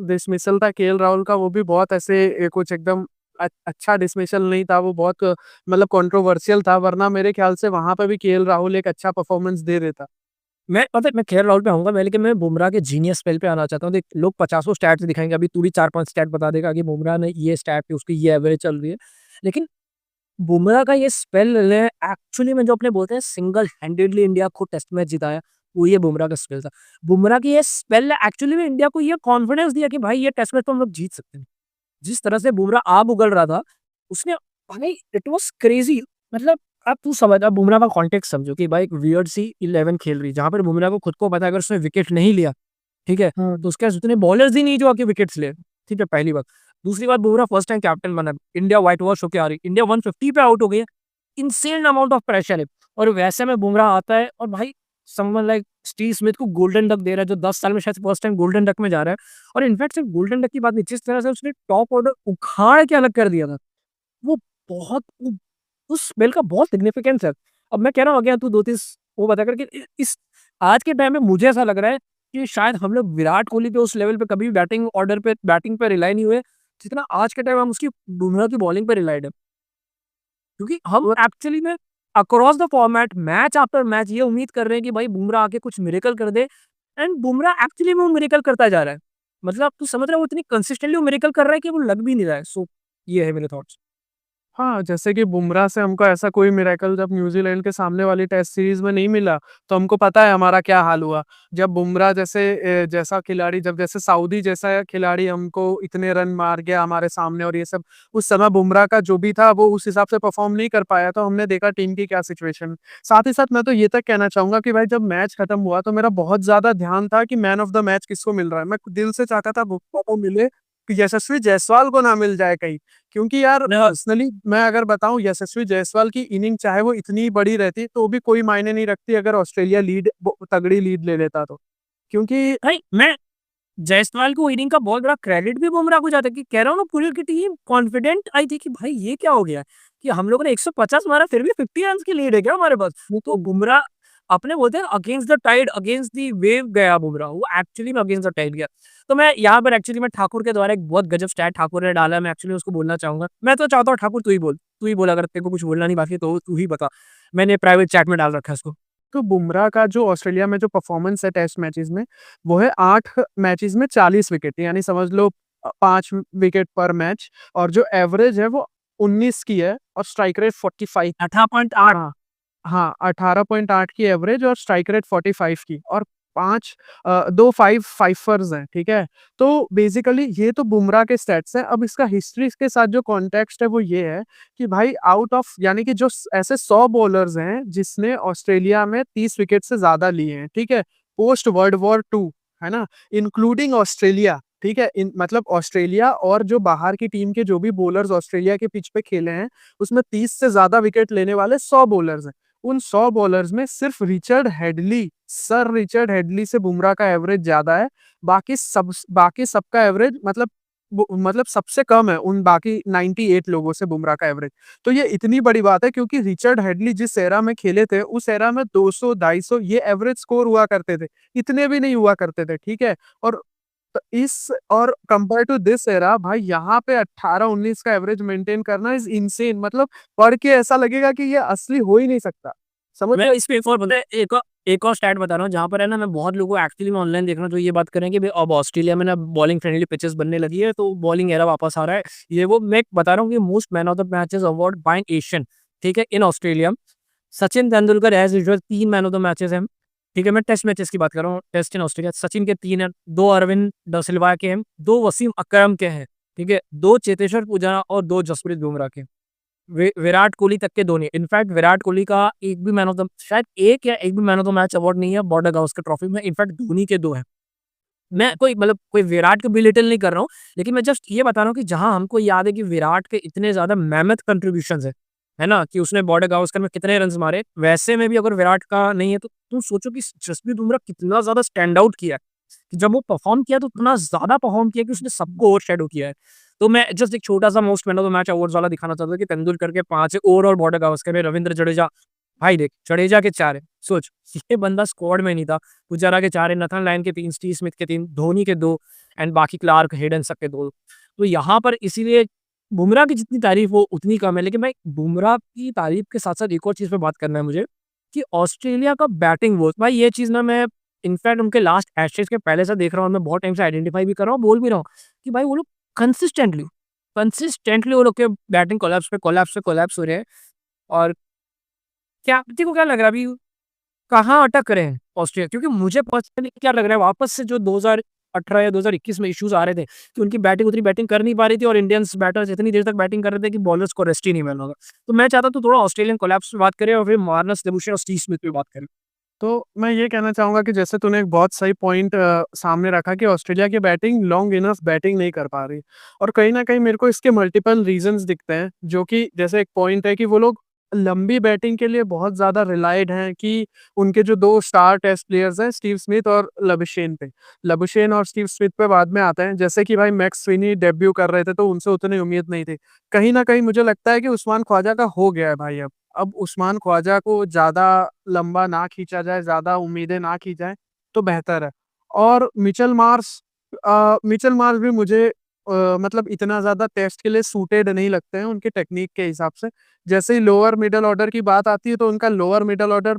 डिसमिसल था केएल राहुल का, वो भी बहुत ऐसे कुछ एकदम अच्छा डिसमिसल नहीं था, वो बहुत मतलब कंट्रोवर्शियल था, वरना मेरे ख्याल से वहाँ पे भी केएल राहुल एक अच्छा परफॉर्मेंस दे देता। मैं पता है मैं केएल राहुल पे आऊँगा मैं, लेकिन मैं बुमराह के जीनियस स्पेल पे आना चाहता हूँ। देख लोग पचासों स्टैट्स दिखाएँगे, अभी तू भी 4-5 स्टैट बता देगा कि बुमराह ने ये स्टैट पे उसकी ये एवरेज चल रही है। लेकिन बुमराह का ये स्पेल ने एक्चुअली में जो अपने बोलते हैं सिंगल हैंडेडली इंडिया को टेस्ट मैच जिताया, वो ये बुमराह का स्पेल था। बुमराह की ये स्पेल ने एक्चुअली में इंडिया को ये कॉन्फिडेंस दिया कि भाई ये टेस्ट मैच तो हम लोग जीत सकते हैं। जिस तरह से बुमराह आग उगल रहा था, उसने भाई इट वाज़ क्रेज़ी। मतलब अब तू समझ, अब बुमराह का कॉन्टेक्स्ट समझो कि भाई एक वियर्ड सी 11 खेल रही है, जहाँ पर बुमराह को खुद को पता है अगर उसने विकेट नहीं लिया, ठीक है? तो उसके पास उतने बॉलर्स ही नहीं जो आके विकेट्स ले, ठीक है? पहली बात। दूसरी बात, बुमराह फर्स्ट टाइम कैप्टन बना, इंडिया व्हाइट वॉश होके आ रही, इंडिया 150 पे आउट हो गई है, इनसेन अमाउंट ऑफ प्रेशर है और वैसे में बुमराह आता है और भाई समवन लाइक स्टीव स्मिथ को गोल्डन डक दे रहा है, जो 10 साल में शायद फर्स्ट टाइम गोल्डन डक में जा रहा है। और इनफैक्ट सिर्फ गोल्डन डक की बात नहीं, जिस तरह से उसने टॉप ऑर्डर उखाड़ के अलग कर दिया था, वो बहुत उस स्पेल का बहुत सिग्निफिकेंस है। अब मैं कह रहा हूँ अगर तू 2-3 वो बता कर कि इस आज के टाइम में मुझे ऐसा लग रहा है कि शायद हम लोग विराट कोहली पे उस लेवल पे कभी बैटिंग पे रिलाई नहीं हुए, जितना आज के टाइम हम उसकी बुमराह की बॉलिंग पे रिलाइड है। क्योंकि हम एक्चुअली में across the format match after match ये उम्मीद कर रहे हैं कि भाई बुमराह आके कुछ मिरेकल कर दे एंड बुमराह एक्चुअली में वो मिरेकल करता जा रहा है। मतलब तू समझ रहा है वो इतनी कंसिस्टेंटली वो मिरेकल कर रहा है कि वो लग भी नहीं रहा है। सो ये है मेरे थॉट्स। हाँ, जैसे कि बुमराह से हमको ऐसा कोई मिरेकल जब न्यूज़ीलैंड के सामने वाली टेस्ट सीरीज़ में नहीं मिला, तो हमको पता है हमारा क्या हाल हुआ। जब बुमराह जैसा खिलाड़ी जब जैसे सऊदी जैसा खिलाड़ी हमको इतने रन मार गया हमारे सामने और ये सब, उस समय बुमराह का जो भी था वो उस हिसाब से परफ़ॉर्म नहीं कर पाया, तो हमने देखा टीम की क्या सिचुएशन। साथ ही साथ मैं तो ये तक कहना चाहूँगा कि भाई जब मैच खत्म हुआ तो मेरा बहुत ज़्यादा ध्यान था कि मैन ऑफ द मैच किसको मिल रहा है। मैं दिल से चाहता था बुमराह को मिले, कि यशस्वी जायसवाल को ना मिल जाए कहीं। क्योंकि यार पर्सनली मैं अगर बताऊँ, यशस्वी जायसवाल की इनिंग चाहे वो इतनी बड़ी रहती तो भी कोई मायने नहीं रखती अगर ऑस्ट्रेलिया तगड़ी लीड ले लेता तो। क्योंकि भाई मैं जायसवाल को इनिंग का बहुत बड़ा क्रेडिट भी बुमराह को जाता है कि कह रहा हूँ ना पूरी की टीम कॉन्फिडेंट आई थी कि भाई ये क्या हो गया कि हम लोगों ने 150 मारा फिर भी 50 रन की लीड है क्या हमारे पास। तो बुमराह अपने बोलते हैं against the tide against the wave गया बुमराह, वो एक्चुअली में अगेंस्ट द टाइड गया। तो मैं यहाँ पर एक्चुअली में ठाकुर के द्वारा एक बहुत गजब स्टैट ठाकुर ने डाला है, मैं एक्चुअली उसको बोलना चाहूंगा। मैं तो चाहता हूँ ठाकुर तू ही बोल अगर तेरे को कुछ बोलना नहीं बाकी तो तू ही बता। मैंने प्राइवेट चैट में डाल रखा है उसको। तो बुमराह का जो ऑस्ट्रेलिया में जो परफॉर्मेंस है टेस्ट मैचेस में, वो है 8 मैचेस में 40 विकेट, यानी समझ लो 5 विकेट पर मैच, और जो एवरेज है वो 19 की है और स्ट्राइक रेट 45। 18.8। हाँ, हाँ, 18.8 की एवरेज और स्ट्राइक रेट 45 की, और 2 5 फाइफर्स हैं, ठीक है? तो बेसिकली ये तो बुमराह के स्टैट्स हैं। अब इसका हिस्ट्री के साथ जो कॉन्टेक्स्ट है वो ये है कि भाई आउट ऑफ यानी कि जो ऐसे 100 बॉलर्स हैं जिसने ऑस्ट्रेलिया में 30 विकेट से ज़्यादा लिए हैं, ठीक है? पोस्ट वर्ल्ड वॉर 2, है ना? इंक्लूडिंग ऑस्ट्रेलिया, ठीक है? मतलब ऑस्ट्रेलिया और जो बाहर की टीम के जो भी बॉलर्स ऑस्ट्रेलिया के पिच पे खेले हैं, उसमें 30 से ज़्यादा विकेट लेने वाले 100 बॉलर्स हैं। उन 100 बॉलर्स में सिर्फ सर रिचर्ड हेडली से बुमराह का एवरेज ज़्यादा है। बाकी सबका एवरेज मतलब सबसे कम है उन बाकी 98 लोगों से बुमराह का एवरेज। तो ये इतनी बड़ी बात है क्योंकि रिचर्ड हेडली जिस एरा में खेले थे, उस एरा में 200, 250 ये एवरेज स्कोर हुआ करते थे। इतने भी नहीं हुआ करते थे, ठीक है? और और कंपेयर टू दिस एरा भाई यहाँ पे 18-19 का एवरेज मेंटेन करना इज़ इनसेन। मतलब पढ़ के ऐसा लगेगा कि ये असली हो ही नहीं सकता। समझ मैं इस पे एक और पता है एक और स्टैट बता रहा हूँ जहाँ पर है ना मैं बहुत लोगों को एक्चुअली में ऑनलाइन देख रहा हूँ जो ये बात कर रहे हैं कि भाई अब ऑस्ट्रेलिया में ना बॉलिंग फ्रेंडली पिचेस बनने लगी है तो बॉलिंग एरा वापस आ रहा है। ये वो मैं बता रहा हूँ कि most man of the matches award by Asian ठीक है, in Australia. Sachin Tendulkar as usual 3 man of the matches हैं, ठीक है, मैं टेस्ट मैचेस की बात कर रहा हूँ, टेस्ट इन ऑस्ट्रेलिया सचिन के 3 हैं, 2 अरविंद ड सिल्वा के हैं, 2 वसीम अकरम के हैं, ठीक है, 2 चेतेश्वर पुजारा और 2 जसप्रीत बुमराह के। विराट कोहली तक के 2 नहीं, इनफैक्ट विराट कोहली का एक भी मैन ऑफ द शायद 1 या 1 भी man of the match award नहीं है बॉर्डर गावस्कर ट्रॉफी में, इनफैक्ट धोनी के 2 हैं। मैं कोई मतलब कोई विराट को बिलिटल नहीं कर रहा हूँ, लेकिन मैं जस्ट ये बता रहा हूँ कि जहाँ हमको याद है कि विराट के इतने ज़्यादा मेहनत कंट्रीब्यूशंस है ना? कि उसने बॉर्डर गावस्कर में कितने रन्स मारे, वैसे में भी अगर विराट का नहीं है, तो तुम सोचो कि जसप्रीत बुमराह कितना ज़्यादा स्टैंड आउट किया है। कि जब वो परफ़ॉर्म किया तो इतना ज़्यादा परफ़ॉर्म किया कि उसने सबको ओवरशैडो किया है। तो मैं जस्ट एक छोटा-सा most man of the match awards वाला दिखाना चाहता था कि तेंदुलकर के 5 है, ओवरऑल बॉर्डर गावस्कर में रविंद्र जडेजा, भाई देख जडेजा के 4 है, सोच ये बंदा स्क्वाड में नहीं था। पुजारा के 4 है, नथन लायन के 3, स्टीव स्मिथ के 3, धोनी के 2 एंड बाकी क्लार्क, हेडन सबके 2। तो यहाँ पर इसीलिए बुमराह की जितनी तारीफ हो उतनी कम है, लेकिन मैं बुमराह की तारीफ के साथ-साथ एक और चीज़ पे बात करना है मुझे कि ऑस्ट्रेलिया का बैटिंग वो भाई ये चीज़ ना मैं इनफैक्ट उनके लास्ट एशेज़ के पहले से देख रहा हूँ, मैं बहुत टाइम से आइडेंटिफाई भी कर रहा हूँ, बोल भी रहा हूँ कि भाई वो लोग कंसिस्टेंटली कंसिस्टेंटली वो लोग के बैटिंग कोलैप्स हो रहे हैं। और क्या तेरे को क्या लग रहा है अभी कहाँ अटक रहे हैं ऑस्ट्रेलिया? क्योंकि मुझे पर्सनली क्या लग रहा है वापस से जो 2018 या 2021 में इश्यूज़ आ रहे थे कि उनकी बैटिंग उतनी बैटिंग कर नहीं पा रही थी और इंडियंस बैटर्स इतनी देर तक बैटिंग कर रहे थे कि बॉलर्स को रेस्ट ही नहीं मिल रहा था। तो मैं चाहता हूँ तू थोड़ा ऑस्ट्रेलियन कोलैप्स पे बात करे और फिर मार्नस डिबुशे और स्टीव स्मिथ पे बात करें। तो मैं ये कहना चाहूँगा कि जैसे तूने एक बहुत सही पॉइंट सामने रखा कि ऑस्ट्रेलिया की बैटिंग लॉन्ग इनफ बैटिंग नहीं कर पा रही और कहीं न कहीं मेरे को इसके मल्टीपल रीज़न्स दिखते हैं, जो कि जैसे एक पॉइंट है कि वो लोग लंबी बैटिंग के लिए बहुत ज़्यादा रिलायड हैं कि उनके जो 2 स्टार टेस्ट प्लेयर्स हैं, स्टीव स्मिथ और लबुशेन पे। लबुशेन और स्टीव स्मिथ पे बाद में आते हैं, जैसे कि भाई मैक्स स्विनी डेब्यू कर रहे थे, तो उनसे उतनी उम्मीद नहीं थी। कहीं न कहीं मुझे लगता है कि उस्मान ख्वाजा का हो गया है भाई अब। अब उस्मान ख्वाजा को ज़्यादा लंबा ना खींचा जाए, ज़्यादा उम्मीदें ना की जाएँ, तो बेहतर है। और मिचेल मार्श भी मुझे मतलब इतना ज़्यादा टेस्ट के लिए सूटेड नहीं लगते हैं उनकी टेक्नीक के हिसाब से। जैसे ही लोअर मिडल ऑर्डर की बात आती है, तो उनका लोअर मिडल ऑर्डर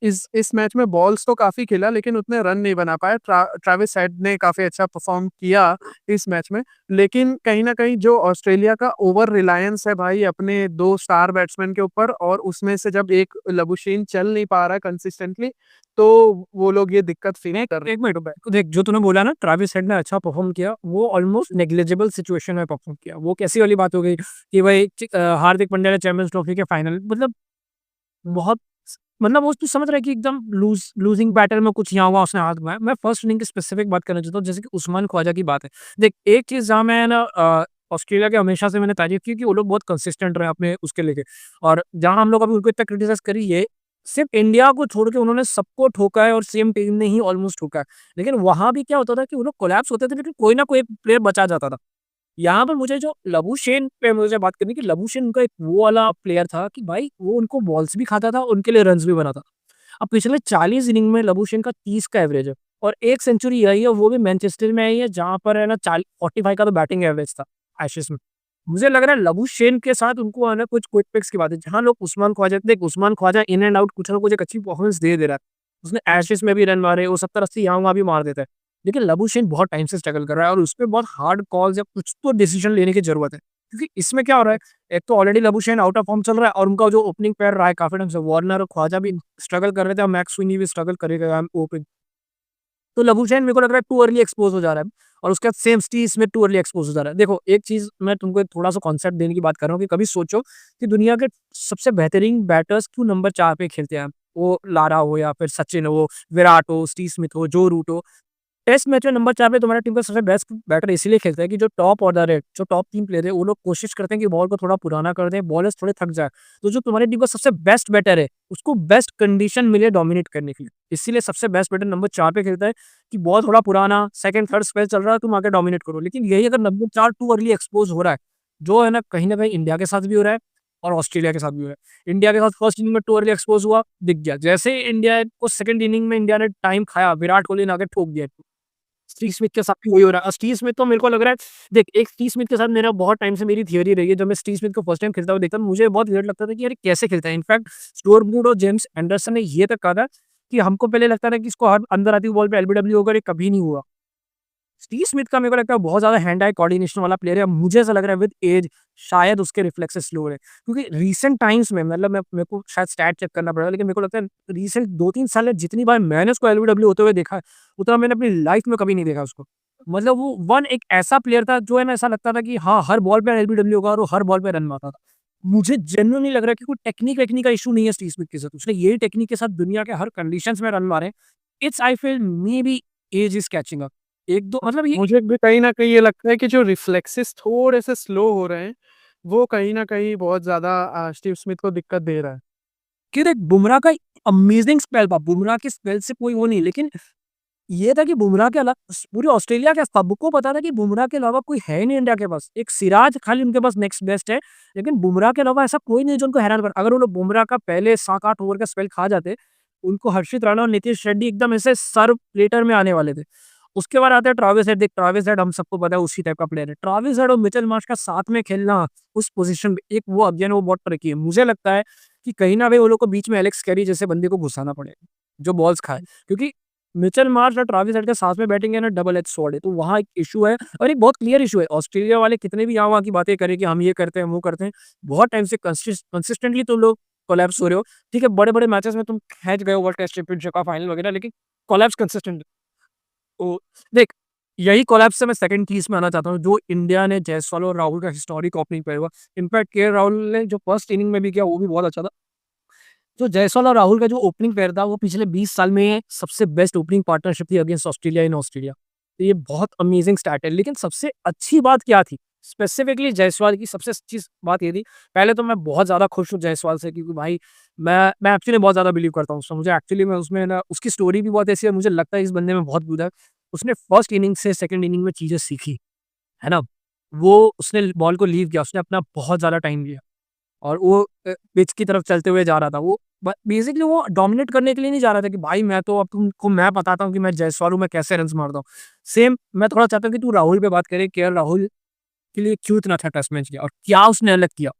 इस मैच में बॉल्स तो काफ़ी खेला, लेकिन उतने रन नहीं बना पाया। ट्रेविस हेड ने काफ़ी अच्छा परफ़ॉर्म किया इस मैच में। लेकिन कहीं न कहीं जो ऑस्ट्रेलिया का ओवर रिलायंस है भाई अपने 2 स्टार बैट्समैन के ऊपर और उसमें से जब एक लबुशेन चल नहीं पा रहा है कंसिस्टेंटली, तो वो लोग ये दिक्कत फ़ील कर रहे एक मिनट रुक देख जो तूने बोला ना ट्रेविस हेड ने अच्छा परफ़ॉर्म किया, वो ऑलमोस्ट नेग्लिजिबल सिचुएशन में परफ़ॉर्म किया। वो कैसी वाली बात हो गई कि भाई हार्दिक पांड्या ने चैंपियंस ट्रॉफी के फाइनल मतलब बहुत मतलब वो तू समझ रहा है कि एकदम लूजिंग बैटल में कुछ यहाँ हुआ उसने हाथ घुमाया। मैं फर्स्ट इनिंग की स्पेसिफिक बात करना चाहता हूँ जैसे कि उस्मान ख्वाजा की बात है। देख एक चीज़ जहाँ मैं ना ऑस्ट्रेलिया की हमेशा से मैंने तारीफ़ की कि वो लोग बहुत कंसिस्टेंट रहे अपने उसके लेके और जहाँ हम लोग अभी उनको इतना क्रिटिसाइज़ करी है, सिर्फ़ इंडिया को छोड़ के उन्होंने सबको ठोका है और सेम टीम ने ही ऑलमोस्ट ठोका है। लेकिन वहाँ भी क्या होता था कि वो लोग कोलैप्स होते थे लेकिन कोई ना कोई एक प्लेयर बचा जाता था। यहाँ पर मुझे जो लबुशेन पे मुझे बात करनी कि लबुशेन उनका एक वो वाला प्लेयर था कि भाई वो उनको बॉल्स भी खाता था, उनके लिए रन्स भी बनाता था। अब पिछले 40 इनिंग में लबुशेन का 30 का एवरेज है और 1 सेंचुरी आई है, वो भी मैनचेस्टर में आई है जहाँ पर है ना 45 का तो बैटिंग एवरेज था एशेज़ में। मुझे लग रहा है लबुशेन के साथ उनको है ना कुछ क्विक पिक्स की बात है, जहाँ लोग उस्मान ख्वाजा देख Usman Khawaja in and out कुछ ना कुछ एक अच्छी परफॉर्मेंस दे रहा है। उसने एशेज़ में भी रन मारे, वो 70-80 यहाँ-वहाँ भी मार देता है। लेकिन लबुशेन बहुत टाइम से स्ट्रगल कर रहा है और उसपे बहुत हार्ड कॉल्स या कुछ तो डिसीजन लेने की ज़रूरत है। क्योंकि इसमें क्या हो रहा है, एक तो already Labuschagne out of form चल रहा है और उनका जो ओपनिंग पेयर रहा है काफ़ी टाइम से वार्नर और ख्वाजा भी स्ट्रगल कर रहे थे और मैक्स स्विनी भी स्ट्रगल करेगा ओपन। तो लबुशेन मेरे को लग रहा है टू अर्ली एक्सपोज़ हो जा रहा है और उसके बाद same Steve Smith too early expose हो जा रहा है। देखो एक चीज़ मैं तुमको एक थोड़ा-सा कॉन्सेप्ट देने की बात कर रहा हूँ कि कभी सोचो कि दुनिया के सबसे बेहतरीन बैटर्स क्यों नंबर 4 पे खेलते हैं? वो लारा हो या फिर सचिन हो, विराट हो, स्टीव स्मिथ हो, जो रूट हो। टेस्ट मैच में नंबर 4 पे तुम्हारी टीम का सबसे बेस्ट बैटर इसीलिए खेलता है कि जो टॉप ऑर्डर है, जो टॉप 3 प्लेयर है, वो लोग कोशिश करते हैं कि बॉल को थोड़ा पुराना कर दें, बॉलर्स थोड़े थक जाएँ। तो जो तुम्हारी टीम का सबसे बेस्ट बैटर है, उसको बेस्ट कंडीशन मिले डोमिनेट करने के लिए। इसीलिए सबसे बेस्ट बैटर नंबर 4 पे खेलता है कि बॉल थोड़ा पुराना, सेकंड, थर्ड स्पेल चल रहा है, तुम आके डोमिनेट करो। लेकिन यही अगर नंबर 4 टू अर्ली एक्सपोज़ हो रहा है, जो है ना कहीं न कहीं इंडिया के साथ भी हो रहा है और ऑस्ट्रेलिया के साथ भी हो रहा है। इंडिया के साथ फर्स्ट इनिंग में टू अर्ली एक्सपोज़ हुआ, दिख गया। जैसे ही इंडिया को सेकंड इनिंग में इंडिया ने टाइम खाया, विराट कोहली ने आके ठोक दिया। स्टीव स्मिथ के साथ भी वही हो रहा है। स्टीव स्मिथ तो मेरे को लग रहा है देख एक स्टीव स्मिथ के साथ मेरा बहुत टाइम से मेरी थियरी रही है। जब मैं स्टीव स्मिथ को फर्स्ट टाइम खेलता हुआ देखता था, मुझे बहुत वियर्ड लगता था कि यार ये कैसे खेलता है। इनफैक्ट स्टुअर्ट ब्रूड और जेम्स एंडरसन ने ये तक कहा था कि हमको पहले लगता था कि इसको हर अंदर आती हुई बॉल पे एलबीडब्ल्यू होगा, ये कभी नहीं हुआ। स्टीव स्मिथ का मेरे को लगता है बहुत ज़्यादा हैंड आई कोऑर्डिनेशन वाला प्लेयर है। मुझे ऐसा लग रहा है विद एज शायद उसके रिफ्लेक्सेस स्लो हो रहे हैं। क्योंकि रीसेंट टाइम्स में मतलब मैं मेरे को शायद स्टैट चेक करना पड़ेगा, लेकिन मेरे को लगता है रीसेंट 2-3 साल में जितनी बार मैंने उसको एलबीडब्ल्यू होते हुए देखा है, उतना मैंने अपनी लाइफ में कभी नहीं देखा उसको। मतलब वो वन एक ऐसा प्लेयर था जो है ना, ऐसा लगता था कि हाँ, हर बॉल पे एलबीडब्ल्यू होगा और वो हर बॉल पे रन मारता था। मुझे जेन्युइनली लग रहा है कि कोई टेक्निक-वेक्निक का इश्यू नहीं है स्टीव स्मिथ के साथ। उसने यही टेक्निक के साथ दुनिया के हर कंडीशंस में रन मारे हैं। It's I feel maybe age is catching up. 1-2 मतलब ये मुझे भी कहीं न कहीं ये लगता है कि जो रिफ्लेक्सेस थोड़े से स्लो हो रहे हैं, वो कहीं न कहीं बहुत ज़्यादा स्टीव स्मिथ को दिक्कत दे रहा है। कि देख बुमराह का अमेजिंग स्पेल था। बुमराह के स्पेल से कोई वो नहीं, लेकिन ये था कि बुमराह के अलावा पूरे ऑस्ट्रेलिया के सबको पता था कि बुमराह के अलावा कोई है नहीं इंडिया के पास। एक सिराज खाली उनके पास नेक्स्ट बेस्ट है, लेकिन बुमराह के अलावा ऐसा कोई नहीं जो उनको हैरान कर। अगर वो लोग बुमराह का पहले 7-8 ओवर का स्पेल खा जाते, उनको हर्षित राणा और नीतीश रेड्डी एकदम ऐसे सर्व प्लेटर में आने वाले थे। उसके बाद आता है ट्रेविस हेड। देख ट्रेविस हेड हम सबको पता है उसी टाइप का प्लेयर है। ट्रेविस हेड और मिचेल मार्श का साथ में खेलना उस पोजीशन पे एक वो अभियान वो बहुत ट्रिकी है। मुझे लगता है कि कहीं न कहीं वो लोग को बीच में एलेक्स कैरी जैसे बंदे को घुसाना पड़ेगा, जो बॉल्स खाए। क्योंकि मिचेल मार्श और ट्रेविस हेड के साथ में बैटिंग है ना, डबल एज स्वॉर्ड है। तो वहाँ एक इश्यू है और एक बहुत क्लियर इश्यू है। ऑस्ट्रेलिया वाले कितने भी यहाँ-वहाँ की बातें करें कि हम ये करते हैं, हम वो करते हैं। बहुत टाइम से कंसिस्टेंटली तुम लोग कोलैप्स हो रहे हो। ठीक है, बड़े-बड़े मैचेस में तुम खींच गए हो वर्ल्ड टेस्ट चैंपियनशिप का फाइनल वगैरह, लेकिन कोलैप्स कंसिस्टेंट तो देख, यही कोलैप्स से मैं सेकंड चीज़ में आना चाहता हूँ, जो इंडिया ने जायसवाल और राहुल का हिस्टोरिक ओपनिंग पेयर हुआ। इनफैक्ट केएल राहुल ने जो फर्स्ट इनिंग में भी किया, वो भी बहुत अच्छा था। तो जायसवाल और राहुल का जो ओपनिंग पेयर था, वो पिछले 20 साल में सबसे बेस्ट ओपनिंग पार्टनरशिप थी अगेंस्ट ऑस्ट्रेलिया इन ऑस्ट्रेलिया। तो ये बहुत अमेजिंग स्टार्ट है। लेकिन सबसे अच्छी बात क्या थी? स्पेसिफिकली जायसवाल की सबसे अच्छी बात ये थी, पहले तो मैं बहुत ज़्यादा खुश हूँ जायसवाल से, क्योंकि भाई मैं एक्चुअली बहुत ज़्यादा बिलीव करता हूँ उसमें। मुझे एक्चुअली में उसमें ना उसकी स्टोरी भी बहुत ऐसी है, मुझे लगता है इस बंदे में बहुत गुण है। उसने फर्स्ट इनिंग से सेकंड इनिंग में चीज़ें सीखी, है ना? वो उसने बॉल को लीव किया, उसने अपना बहुत ज़्यादा टाइम लिया और वो पिच की तरफ चलते हुए जा रहा था। वो बेसिकली वो डोमिनेट करने के लिए नहीं जा रहा था कि भाई मैं तो अब तुमको मैं बताता हूँ कि मैं जायसवाल हूँ, मैं कैसे रन्स मारता हूँ। सेम मैं थोड़ा चाहता हूँ कि तू राहुल पे बात करे, केएल राहुल के लिए क्यों इतना अच्छा टेस्ट मैच किया और क्या उसने अलग किया?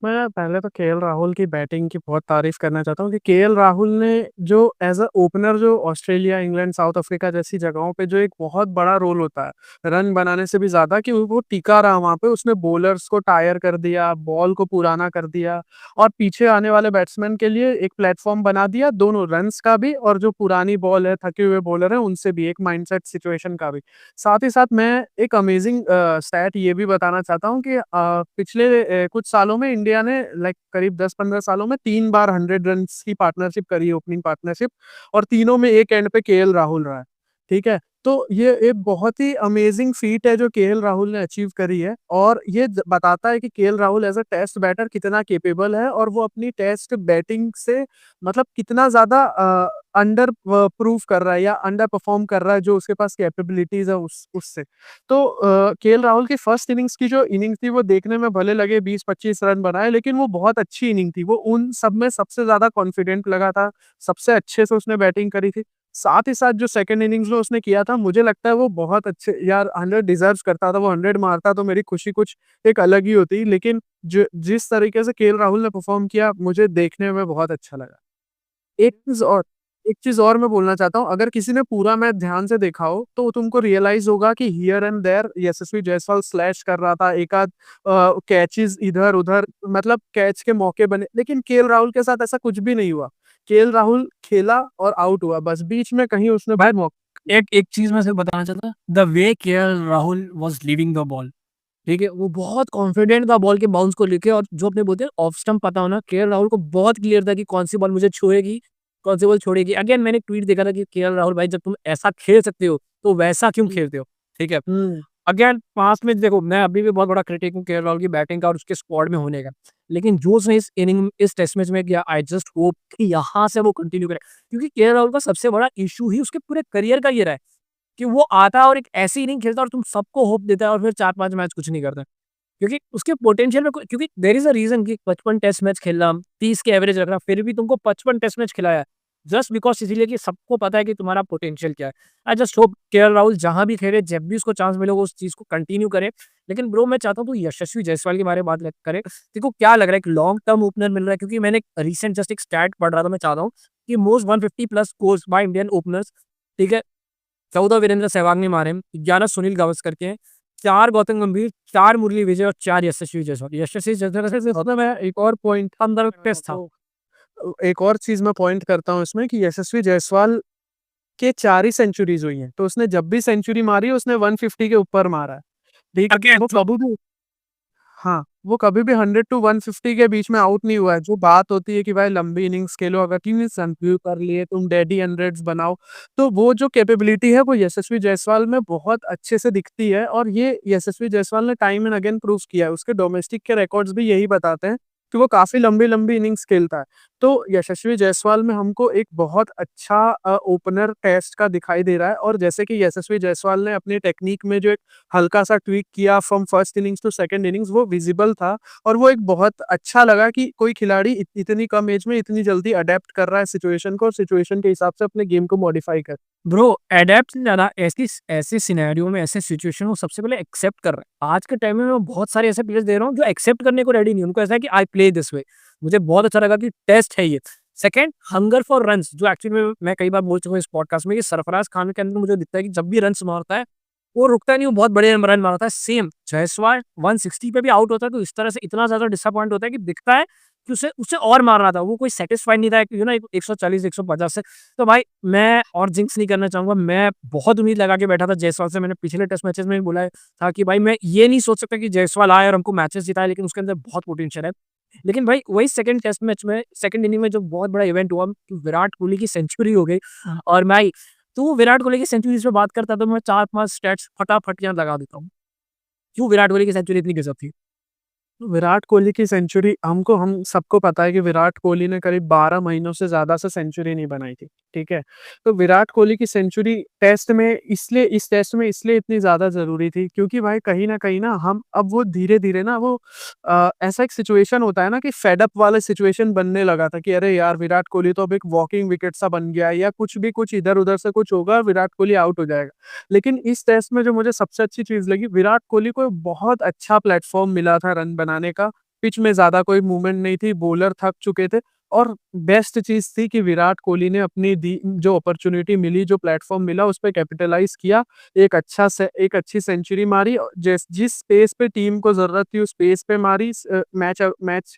मैं पहले तो केएल राहुल की बैटिंग की बहुत तारीफ़ करना चाहता हूँ कि केएल राहुल ने जो एज़ अ ओपनर जो ऑस्ट्रेलिया, इंग्लैंड, साउथ अफ्रीका जैसी जगहों पे जो एक बहुत बड़ा रोल होता है, रन बनाने से भी ज़्यादा कि वो टिका रहा वहाँ पे, उसने बॉलर्स को टायर कर दिया, बॉल को पुराना कर दिया और पीछे आने वाले बैट्समैन के लिए एक प्लेटफ़ॉर्म बना दिया, दोनों रन्स का भी और जो पुरानी बॉल है, थके हुए बॉलर हैं, उनसे भी एक माइंडसेट सिचुएशन का भी। साथ ही साथ मैं एक अमेजिंग स्टैट ये भी बताना चाहता हूँ कि पिछले कुछ सालों में इंडिया ने लाइक करीब 10-15 सालों में 3 बार 100 रन्स की पार्टनरशिप करी है, ओपनिंग पार्टनरशिप और तीनों में एक एंड पे केएल राहुल रहा है, ठीक है? तो ये एक बहुत ही अमेजिंग फीट है जो केएल राहुल ने अचीव करी है और ये ज बताता है कि KL Rahul as a test batter कितना कैपेबल है और वो अपनी टेस्ट बैटिंग से मतलब कितना ज़्यादा अंडर प्रूव कर रहा है या अंडर परफ़ॉर्म कर रहा है जो उसके पास कैपेबिलिटीज़ है उससे। तो केएल राहुल की फर्स्ट इनिंग्स की जो इनिंग थी वो देखने में भले लगे 20-25 रन बनाए लेकिन वो बहुत अच्छी इनिंग थी। वो उन सब में सबसे ज़्यादा कॉन्फिडेंट लगा था, सबसे अच्छे से उसने बैटिंग करी थी। साथ ही साथ जो सेकंड इनिंग्स में उसने किया था मुझे लगता है वो बहुत अच्छे यार 100 डिज़र्व्स करता था, वो 100 मारता तो मेरी खुशी कुछ एक अलग ही होती। लेकिन जिस तरीके से केएल राहुल ने परफ़ॉर्म किया मुझे देखने में बहुत अच्छा लगा। एक चीज़ और एक चीज़ और मैं बोलना चाहता हूँ, अगर किसी ने पूरा मैच ध्यान से देखा हो, तो तुमको रियलाइज़ होगा कि here and there Yashasvi Jaiswal slash कर रहा था, एक आध कैचेज़ इधर-उधर मतलब कैच के मौके बने, लेकिन केएल राहुल के साथ ऐसा कुछ भी नहीं हुआ। केएल राहुल खेला और आउट हुआ, बस बीच में कहीं उसने भाई मौ एक एक चीज़ मैं सिर्फ बताना चाहता हूँ, the way KL Rahul was leaving the ball, ठीक है? वो बहुत कॉन्फिडेंट था बॉल के बाउंस को लेके और जो अपने बोलते हैं ऑफ स्टंप पता होना, केएल राहुल को बहुत क्लियर था कि कौन-सी बॉल मुझे छुएगी, कौन-सी बॉल छोड़ेगी। अगेन मैंने एक ट्वीट देखा था कि केएल राहुल भाई जब तुम ऐसा खेल सकते हो, तो वैसा क्यों खेलते हो? ठीक है? हुँ। अगेन पास्ट में देखो मैं अभी भी बहुत बड़ा क्रिटिक हूँ केएल राहुल की बैटिंग का और उसके स्क्वाड में होने का। लेकिन जो उसने इस टेस्ट मैच में किया, आई जस्ट होप कि यहाँ से वो कंटिन्यू करे। क्योंकि केएल राहुल का सबसे बड़ा इश्यू ही उसके पूरे करियर का ये रहा है कि वो आता है और एक ऐसी इनिंग खेलता है और तुम सबको होप देता है और फिर 4-5 मैच कुछ नहीं करता। क्योंकि उसके पोटेंशियल में कोई क्योंकि देयर इज़ अ रीज़न कि 55 टेस्ट मैच खेल रहा, 30 के एवरेज रख रहा, फिर भी तुमको 55 टेस्ट मैच खिलाया है। जस्ट बिकॉज़ इसीलिए कि सबको पता है कि तुम्हारा पोटेंशियल क्या है। I just hope KL Rahul जहाँ भी खेले, जब भी उसको चांस मिले, वो उस चीज़ को कंटिन्यू करे। लेकिन ब्रो मैं चाहता हूँ तू यशस्वी जायसवाल के बारे में बात करे। तेरे को क्या लग रहा है एक लॉन्ग टर्म ओपनर मिल रहा है? क्योंकि मैंने रिसेंट जस्ट एक स्टैट पढ़ रहा था, मैं चाहता हूँ कि most 150 plus scores by Indian openers, ठीक है? 14 वीरेंद्र सहवाग ने मारे हैं, 11 सुनील गावस्कर के हैं, 4 गौतम गंभीर, 4 मुरली विजय और 4 यशस्वी जायसवाल। यशस्वी जायसवाल से मतलब मैं एक और पॉइंट अंदर टेस्ट था। एक और चीज मैं पॉइंट करता हूँ इसमें कि यशस्वी जायसवाल के 4 ही सेंचुरीज हुई हैं, तो उसने जब भी सेंचुरी मारी है उसने 150 के ऊपर मारा है। ठीक है, वो कभी भी हाँ, वो कभी भी 100 टू 150 के बीच में आउट नहीं हुआ है। जो बात होती है कि भाई लंबी इनिंग्स खेलो, अगर टीम सेंचुरी कर लिए, तुम डेडी हंड्रेड्स बनाओ, तो वो जो कैपेबिलिटी है वो यशस्वी जायसवाल में बहुत अच्छे से दिखती है और ये यशस्वी जायसवाल ने टाइम एंड अगेन प्रूव किया है। उसके डोमेस्टिक के रिकॉर्ड्स भी यही बताते हैं कि वो काफ़ी लंबी-लंबी इनिंग्स खेलता है। तो यशस्वी जायसवाल में हमको एक बहुत अच्छा ओपनर टेस्ट का दिखाई दे रहा है और जैसे कि यशस्वी जायसवाल ने अपनी टेक्निक में जो एक हल्का-सा ट्वीक किया from first innings to second innings, वो विजिबल था और वो एक बहुत अच्छा लगा कि कोई खिलाड़ी इतनी कम एज में इतनी जल्दी अडैप्ट कर रहा है सिचुएशन को और सिचुएशन के हिसाब से अपने गेम को मॉडिफाई कर। ब्रो अडेप्ट से ज़्यादा ऐसे सिनेरियो में, ऐसे सिचुएशन को सबसे पहले एक्सेप्ट कर रहा है। आज के टाइम में मैं बहुत सारे ऐसे प्लेयर्स दे रहा हूँ जो एक्सेप्ट करने को रेडी नहीं है। उनको ऐसा है कि आई प्ले दिस वे। मुझे बहुत अच्छा लगा कि टेस्ट है ये। सेकंड, हंगर फॉर रन्स, जो एक्चुअली में मैं कई बार बोल चुका हूँ इस पॉडकास्ट में कि सरफराज खान के अंदर मुझे दिखता है कि जब भी रन्स मारता है, वो रुकता नहीं, वो बहुत बड़े रन मारता है। सेम जायसवाल 160 पे भी आउट होता है तो इस तरह से इतना ज़्यादा डिसअपॉइंट होता है कि दिखता है कि उसे उससे और मारना था। वो कोई सैटिस्फाइड नहीं था, यू नो 140 150 से। तो भाई मैं और जिंक्स नहीं करना चाहूँगा। मैं बहुत उम्मीद लगा के बैठा था जायसवाल से। मैंने पिछले टेस्ट मैचेस में भी बोला था कि भाई मैं ये नहीं सोच सकता कि जायसवाल आए और हमको मैचेस जिताए, लेकिन उसके अंदर बहुत पोटेंशियल है। लेकिन भाई वही सेकंड टेस्ट मैच में, सेकंड इनिंग में जो बहुत बड़ा इवेंट हुआ कि विराट कोहली की सेंचुरी हो गई। और भाई तू विराट कोहली की सेंचुरीज पे बात करता तो मैं 4-5 स्टैट्स फटाफट यहाँ लगा देता हूँ। क्यों विराट कोहली की सेंचुरी इतनी गजब थी? विराट कोहली की सेंचुरी हम सबको पता है कि विराट कोहली ने करीब 12 महीनों से ज़्यादा से सेंचुरी नहीं बनाई थी, ठीक है? तो विराट कोहली की सेंचुरी इस टेस्ट में इसलिए इतनी ज़्यादा ज़रूरी थी क्योंकि भाई कहीं न कहीं ना हम अब वो धीरे-धीरे ना वो ऐसा एक सिचुएशन होता है ना कि फेड अप वाला सिचुएशन बनने लगा था कि अरे यार! विराट कोहली तो अब एक वॉकिंग विकेट सा बन गया है या कुछ इधर-उधर से कुछ होगा, विराट कोहली आउट हो जाएगा। लेकिन इस टेस्ट में जो मुझे सबसे अच्छी चीज़ लगी, विराट कोहली को बहुत अच्छा प्लेटफ़ॉर्म मिला था रन बनाने का। पिच में ज़्यादा कोई मूवमेंट नहीं थी, बॉलर थक चुके थे और बेस्ट चीज़ थी कि विराट कोहली ने अपनी दी जो अपॉर्च्युनिटी मिली, जो प्लेटफ़ॉर्म मिला, उस पे कैपिटलाइज़ किया। एक अच्छी सेंचुरी मारी और जिस स्पेस पे टीम को ज़रूरत थी, उस स्पेस पे मारी मैच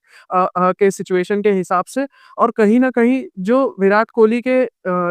के सिचुएशन के हिसाब से और कहीं न कहीं जो विराट कोहली के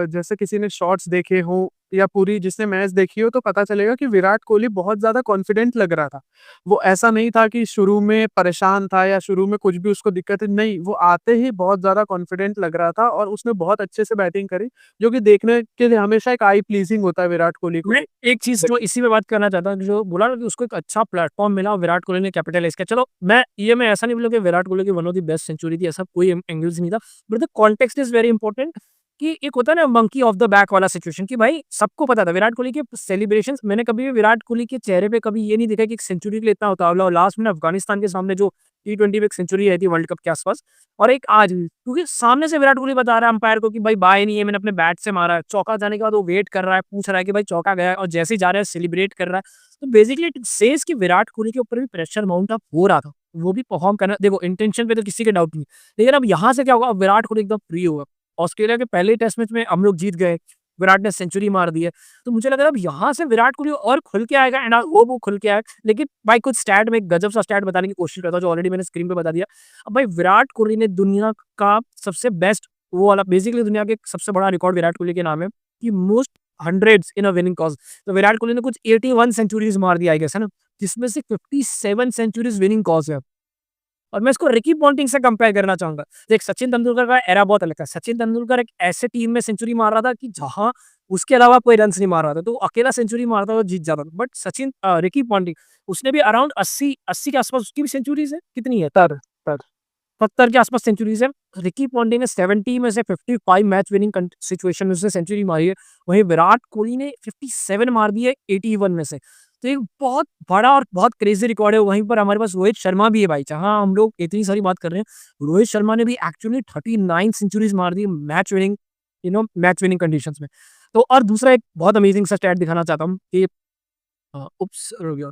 जैसे किसी ने शॉट्स देखे हों या पूरी जिसने मैच देखी हो तो पता चलेगा कि विराट कोहली बहुत ज़्यादा कॉन्फिडेंट लग रहा था। वो ऐसा नहीं था कि शुरू में परेशान था या शुरू में कुछ भी उसको दिक्कत है, नहीं, वो आते ही बहुत ज़्यादा कॉन्फिडेंट लग रहा था और उसने बहुत अच्छे से बैटिंग करी, जो कि देखने के लिए हमेशा एक आई प्लीज़िंग होता है विराट कोहली को। मैं एक चीज़ जो इसी पे बात करना चाहता हूँ, जो बोला ना कि उसको एक अच्छा प्लेटफ़ॉर्म मिला और विराट कोहली ने कैपिटलाइज़ किया। चलो मैं ऐसा नहीं बोलूँगा कि विराट कोहली की one of the best century थी, ऐसा कोई एंगल्स नहीं था। But the context is very important कि एक होता है ना मंकी ऑफ द बैक वाला सिचुएशन कि भाई सबको पता था विराट कोहली के सेलिब्रेशंस। मैंने कभी भी विराट कोहली के चेहरे पे कभी ये नहीं देखा कि एक सेंचुरी के लिए इतना उतावला हो। लास्ट में अफ़गानिस्तान के सामने जो T20 में एक सेंचुरी आई थी वर्ल्ड कप के आस-पास और एक आज भी। क्योंकि सामने से विराट कोहली बता रहा है अंपायर को कि भाई बाय नहीं है, मैंने अपने बैट से मारा है। चौका जाने के बाद वो वेट कर रहा है, पूछ रहा है कि भाई चौका गया है और जैसे ही जा रहा है सेलिब्रेट कर रहा है। तो बेसिकली इट सेज कि विराट कोहली के ऊपर भी प्रेशर माउंट अप हो रहा था। वो भी परफॉर्म करना, देखो इंटेंशन पे तो किसी के डाउट नहीं। लेकिन अब यहाँ से क्या होगा, अब विराट कोहली एकदम फ्री होगा। ऑस्ट्रेलिया के पहले टेस्ट मैच में हम लोग जीत गए, विराट ने सेंचुरी मार दी है। तो मुझे लग रहा है अब यहाँ से विराट कोहली और खुल के आएगा एंड वो खुल के आएगा। लेकिन भाई कुछ स्टैट में एक गजब सा स्टैट बताने की कोशिश करता हूँ जो ऑलरेडी मैंने स्क्रीन पे बता दिया। अब भाई विराट कोहली ने दुनिया का सबसे बेस्ट वो वाला, बेसिकली दुनिया के सबसे बड़ा रिकॉर्ड विराट कोहली के नाम है कि most hundreds in a winning cause. तो विराट कोहली ने कुछ 81 सेंचुरीज मार दी आई गेस, है ना, जिसमें से 57 सेंचुरीज विनिंग कॉज है। और मैं इसको रिकी पॉन्टिंग से कंपेयर करना चाहूंगा। देख सचिन तेंदुलकर का एरा बहुत अलग था। सचिन तेंदुलकर एक ऐसे टीम में सेंचुरी मार रहा था कि जहां उसके अलावा कोई रन नहीं मार रहा था, तो अकेला सेंचुरी मारता था तो जीत जाता था। बट रिकी पॉन्टिंग, उसने भी अराउंड 80 के आसपास उसकी भी सेंचुरीज है। कितनी है? तर तर 70 के आसपास सेंचुरीज है। रिकी पॉन्टिंग ने 70 में से 55 मैच विनिंग सिचुएशन में उसने सेंचुरी मारी है। वहीं विराट कोहली ने 57 मार दी है 81 में से। तो एक बहुत बड़ा और बहुत क्रेजी रिकॉर्ड है। वहीं पर हमारे पास रोहित शर्मा भी है भाई। जहां हम लोग इतनी सारी बात कर रहे हैं, रोहित शर्मा ने भी एक्चुअली 39 सेंचुरीज मार दी मैच विनिंग कंडीशंस में। तो और दूसरा एक बहुत अमेजिंग सा स्टैट दिखाना चाहता हूँ कि उप्स, रुक गया।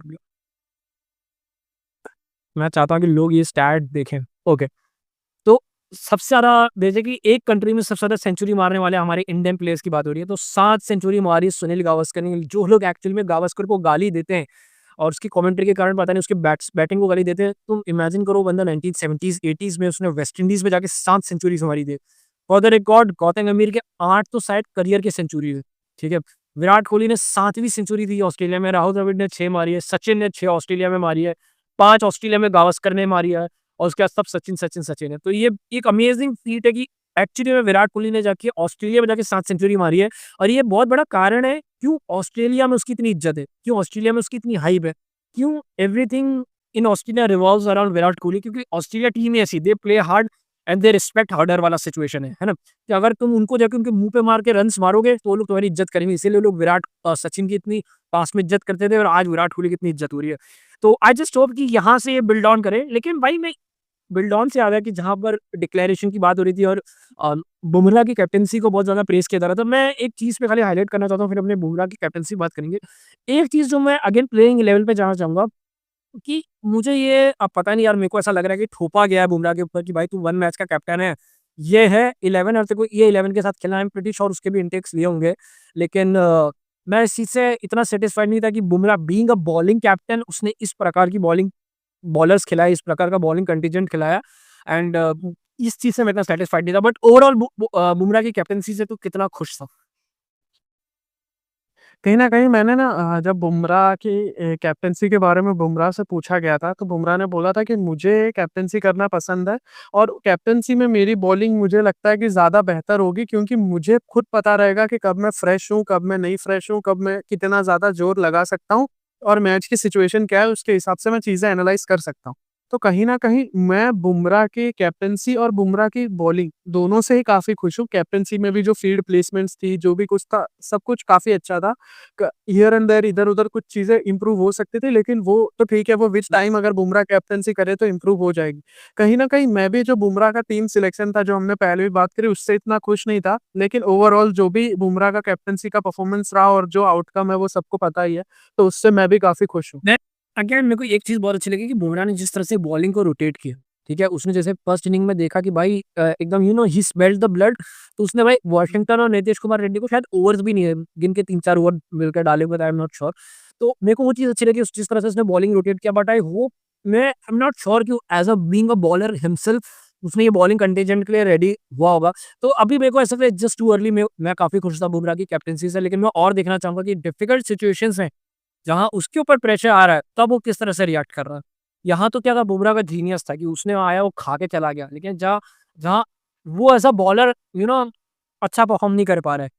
मैं चाहता हूँ कि लोग ये स्टैट देखें। ओके, तो सबसे ज़्यादा बेसिकली एक कंट्री में सबसे ज़्यादा सेंचुरी मारने वाले हमारे इंडियन प्लेयर्स की बात हो रही है, तो 7 सेंचुरी मारी सुनील गावस्कर ने। जो लोग एक्चुअली में गावस्कर को गाली देते हैं और उसकी कमेंट्री के कारण पता नहीं उसके बैटिंग को गाली देते हैं, तुम इमेजिन करो बंदा 1970s 80s में उसने वेस्ट इंडीज़ में जाके 7 सेंचुरीज़ मारी थी। फॉर द रिकॉर्ड गौतम गंभीर के 8 तो शायद करियर की सेंचुरी है, ठीक है? विराट कोहली ने 7वीं सेंचुरी दी ऑस्ट्रेलिया में, राहुल द्रविड़ ने 6 मारी है, सचिन ने 6 ऑस्ट्रेलिया में मारी है, 5 ऑस्ट्रेलिया में गावस्कर ने मारी है और उसके बाद सब सचिन, सचिन, सचिन है। तो ये एक अमेजिंग फीट है कि एक्चुअली में विराट कोहली ने जाके ऑस्ट्रेलिया में जाके 7 सेंचुरी मारी है और ये बहुत बड़ा कारण है क्यों ऑस्ट्रेलिया में उसकी इतनी इज्जत है, क्यों ऑस्ट्रेलिया में उसकी इतनी हाइप है, क्यों everything in Australia revolves around Virat Kohli, क्योंकि ऑस्ट्रेलिया टीम ही ऐसी, they play hard and they respect harder वाला सिचुएशन है ना? कि अगर तुम उनको जाके उनके मुँह पे मार के रन्स मारोगे तो वो लोग तुम्हारी इज्जत करेंगे। इसीलिए लोग सचिन की इतनी पास में इज्जत करते थे और आज विराट कोहली की इतनी इज्जत हो रही है। तो आई जस्ट होप कि यहाँ से ये बिल्ड ऑन करे। लेकिन भाई मैं बिल्ड ऑन से आ गया कि जहाँ पर डिक्लेरेशन की बात हो रही थी और बुमराह की कैप्टेंसी को बहुत ज़्यादा प्रेज़ किया जा रहा था। मैं एक चीज़ पे खाली हाइलाइट करना चाहता हूँ, फिर अपने बुमराह की कैप्टेंसी की बात करेंगे। एक चीज़ जो मैं अगेन प्लेइंग 11 पे जाना चाहूँगा कि मुझे ये अब पता नहीं यार, मेरे को ऐसा लग रहा है कि थोपा गया है बुमराह के ऊपर कि भाई तू 1 मैच का कैप्टन है। ये है 11 और तेरे को ये 11 के साथ खेलना है। आई एम प्रीटी श्योर उसके भी इनटेक्स लिए होंगे। लेकिन मैं इस चीज़ से इतना सैटिस्फाइड नहीं था कि Bumrah being a bowling captain उसने इस प्रकार की बॉलर्स खिलाए, इस प्रकार का बॉलिंग कंटीजेंट खिलाया एंड इस चीज़ से मैं इतना सैटिस्फाइड नहीं था। बट ओवरऑल बुमराह की कैप्टेंसी से तू कितना खुश था? कहीं न कहीं मैंने ना जब बुमराह की कैप्टेंसी के बारे में बुमराह से पूछा गया था, तो बुमराह ने बोला था कि मुझे कैप्टेंसी करना पसंद है और कैप्टेंसी में मेरी बॉलिंग मुझे लगता है कि ज़्यादा बेहतर होगी क्योंकि मुझे खुद पता रहेगा कि कब मैं फ्रेश हूँ, कब मैं नहीं फ्रेश हूँ, कब मैं कितना ज़्यादा ज़ोर लगा सकता हूँ और मैच की सिचुएशन क्या है, उसके हिसाब से मैं चीज़ें एनालाइज़ कर सकता हूँ। तो कहीं न कहीं मैं बुमराह की कैप्टेंसी और बुमराह की बॉलिंग दोनों से ही काफ़ी खुश हूँ। कैप्टेंसी में भी जो फील्ड प्लेसमेंट्स थी, जो भी कुछ था, सब कुछ काफ़ी अच्छा था। हियर एंड देयर इधर-उधर कुछ चीज़ें इम्प्रूव हो सकती थी, लेकिन वो तो ठीक है, वो विथ टाइम अगर बुमराह कैप्टेंसी करे तो इम्प्रूव हो जाएगी। कहीं न कहीं मैं भी जो बुमराह का टीम सिलेक्शन था, जो हमने पहले भी बात करी, उससे इतना खुश नहीं था। लेकिन ओवरऑल जो भी बुमराह का कैप्टेंसी का परफॉर्मेंस रहा और जो आउटकम है, वो सबको पता ही है। तो उससे मैं भी काफ़ी खुश हूँ। मैं अगेन मेरे को एक चीज़ बहुत अच्छी लगी कि बुमराह ने जिस तरह से बॉलिंग को रोटेट किया, ठीक है? उसने जैसे फर्स्ट इनिंग में देखा कि भाई एकदम ही स्मेल्ड द ब्लड, तो उसने भाई वॉशिंगटन और नीतीश कुमार रेड्डी को शायद ओवर्स भी नहीं है, गिन के 3-4 ओवर मिलकर डाले हुए थे, आई एम नॉट श्योर। तो मेरे को वो चीज़ अच्छी लगी उस जिस तरह से उसने बॉलिंग रोटेट किया, बट आई होप मैं आई एम नॉट श्योर कि as a being a bowler himself उसने ये बॉलिंग कंटीजेंट के लिए रेडी हुआ होगा। तो अभी मेरे को ऐसा लगता है जस्ट टू अर्ली मैं काफ़ी खुश था बुमराह की कैप्टेंसी से, लेकिन मैं और देखना चाहूँगा कि डिफिकल्ट सिचुएशंस हैं जहाँ उसके ऊपर प्रेशर आ रहा है, तब वो किस तरह से रिएक्ट कर रहा है। यहाँ तो क्या था, बुमराह का जीनियस था कि उसने आया वो खा के चला गया। लेकिन जहाँ जहाँ वो एज़ अ बॉलर अच्छा परफ़ॉर्म नहीं कर पा रहा है,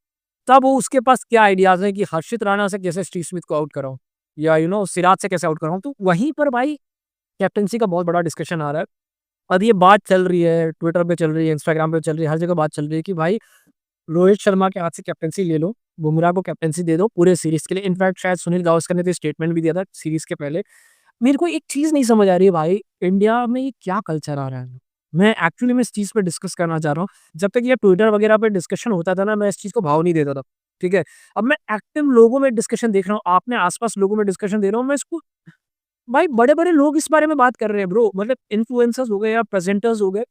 तब वो उसके पास क्या आइडियाज़ हैं कि हर्षित राणा से कैसे स्टीव स्मिथ को आउट कराऊँ या सिराज से कैसे आउट कराऊँ। तो वहीं पर भाई कैप्टेंसी का बहुत बड़ा डिस्कशन आ रहा है। अब ये बात चल रही है, ट्विटर पे चल रही है, इंस्टाग्राम पे चल रही है, हर जगह बात चल रही है कि भाई रोहित शर्मा के हाथ से कैप्टेंसी ले लो, बुमराह को कैप्टेंसी दे दो पूरे सीरीज़ के लिए। इनफैक्ट शायद सुनील गावस्कर ने तो स्टेटमेंट भी दिया था सीरीज़ के पहले। मेरे को एक चीज़ नहीं समझ आ रही है भाई, इंडिया में ये क्या कल्चर आ रहा है? मैं एक्चुअली में इस चीज़ पे डिस्कस करना चाह रहा हूँ। जब तक ये ट्विटर वगैरह पे डिस्कशन होता था ना, मैं इस चीज़ को भाव नहीं देता था, ठीक है? अब मैं एक्टिव लोगों में डिस्कशन देख रहा हूँ, आपने आस-पास लोगों में डिस्कशन दे रहा हूँ, मैं इसको भाई बड़े-बड़े लोग इस बारे में बात कर रहे हैं ब्रो, मतलब इन्फ्लुएंसर्स हो गए या प्रेज़ेंटर्स हो गए,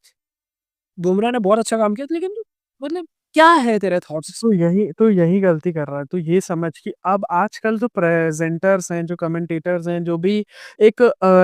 बुमराह ने बहुत अच्छा काम किया था, लेकिन मतलब क्या है तेरे थॉट्स? तो यही गलती कर रहा है। तो ये समझ कि अब आजकल जो प्रेज़ेंटर्स हैं, जो कमेंटेटर्स हैं, जो भी एक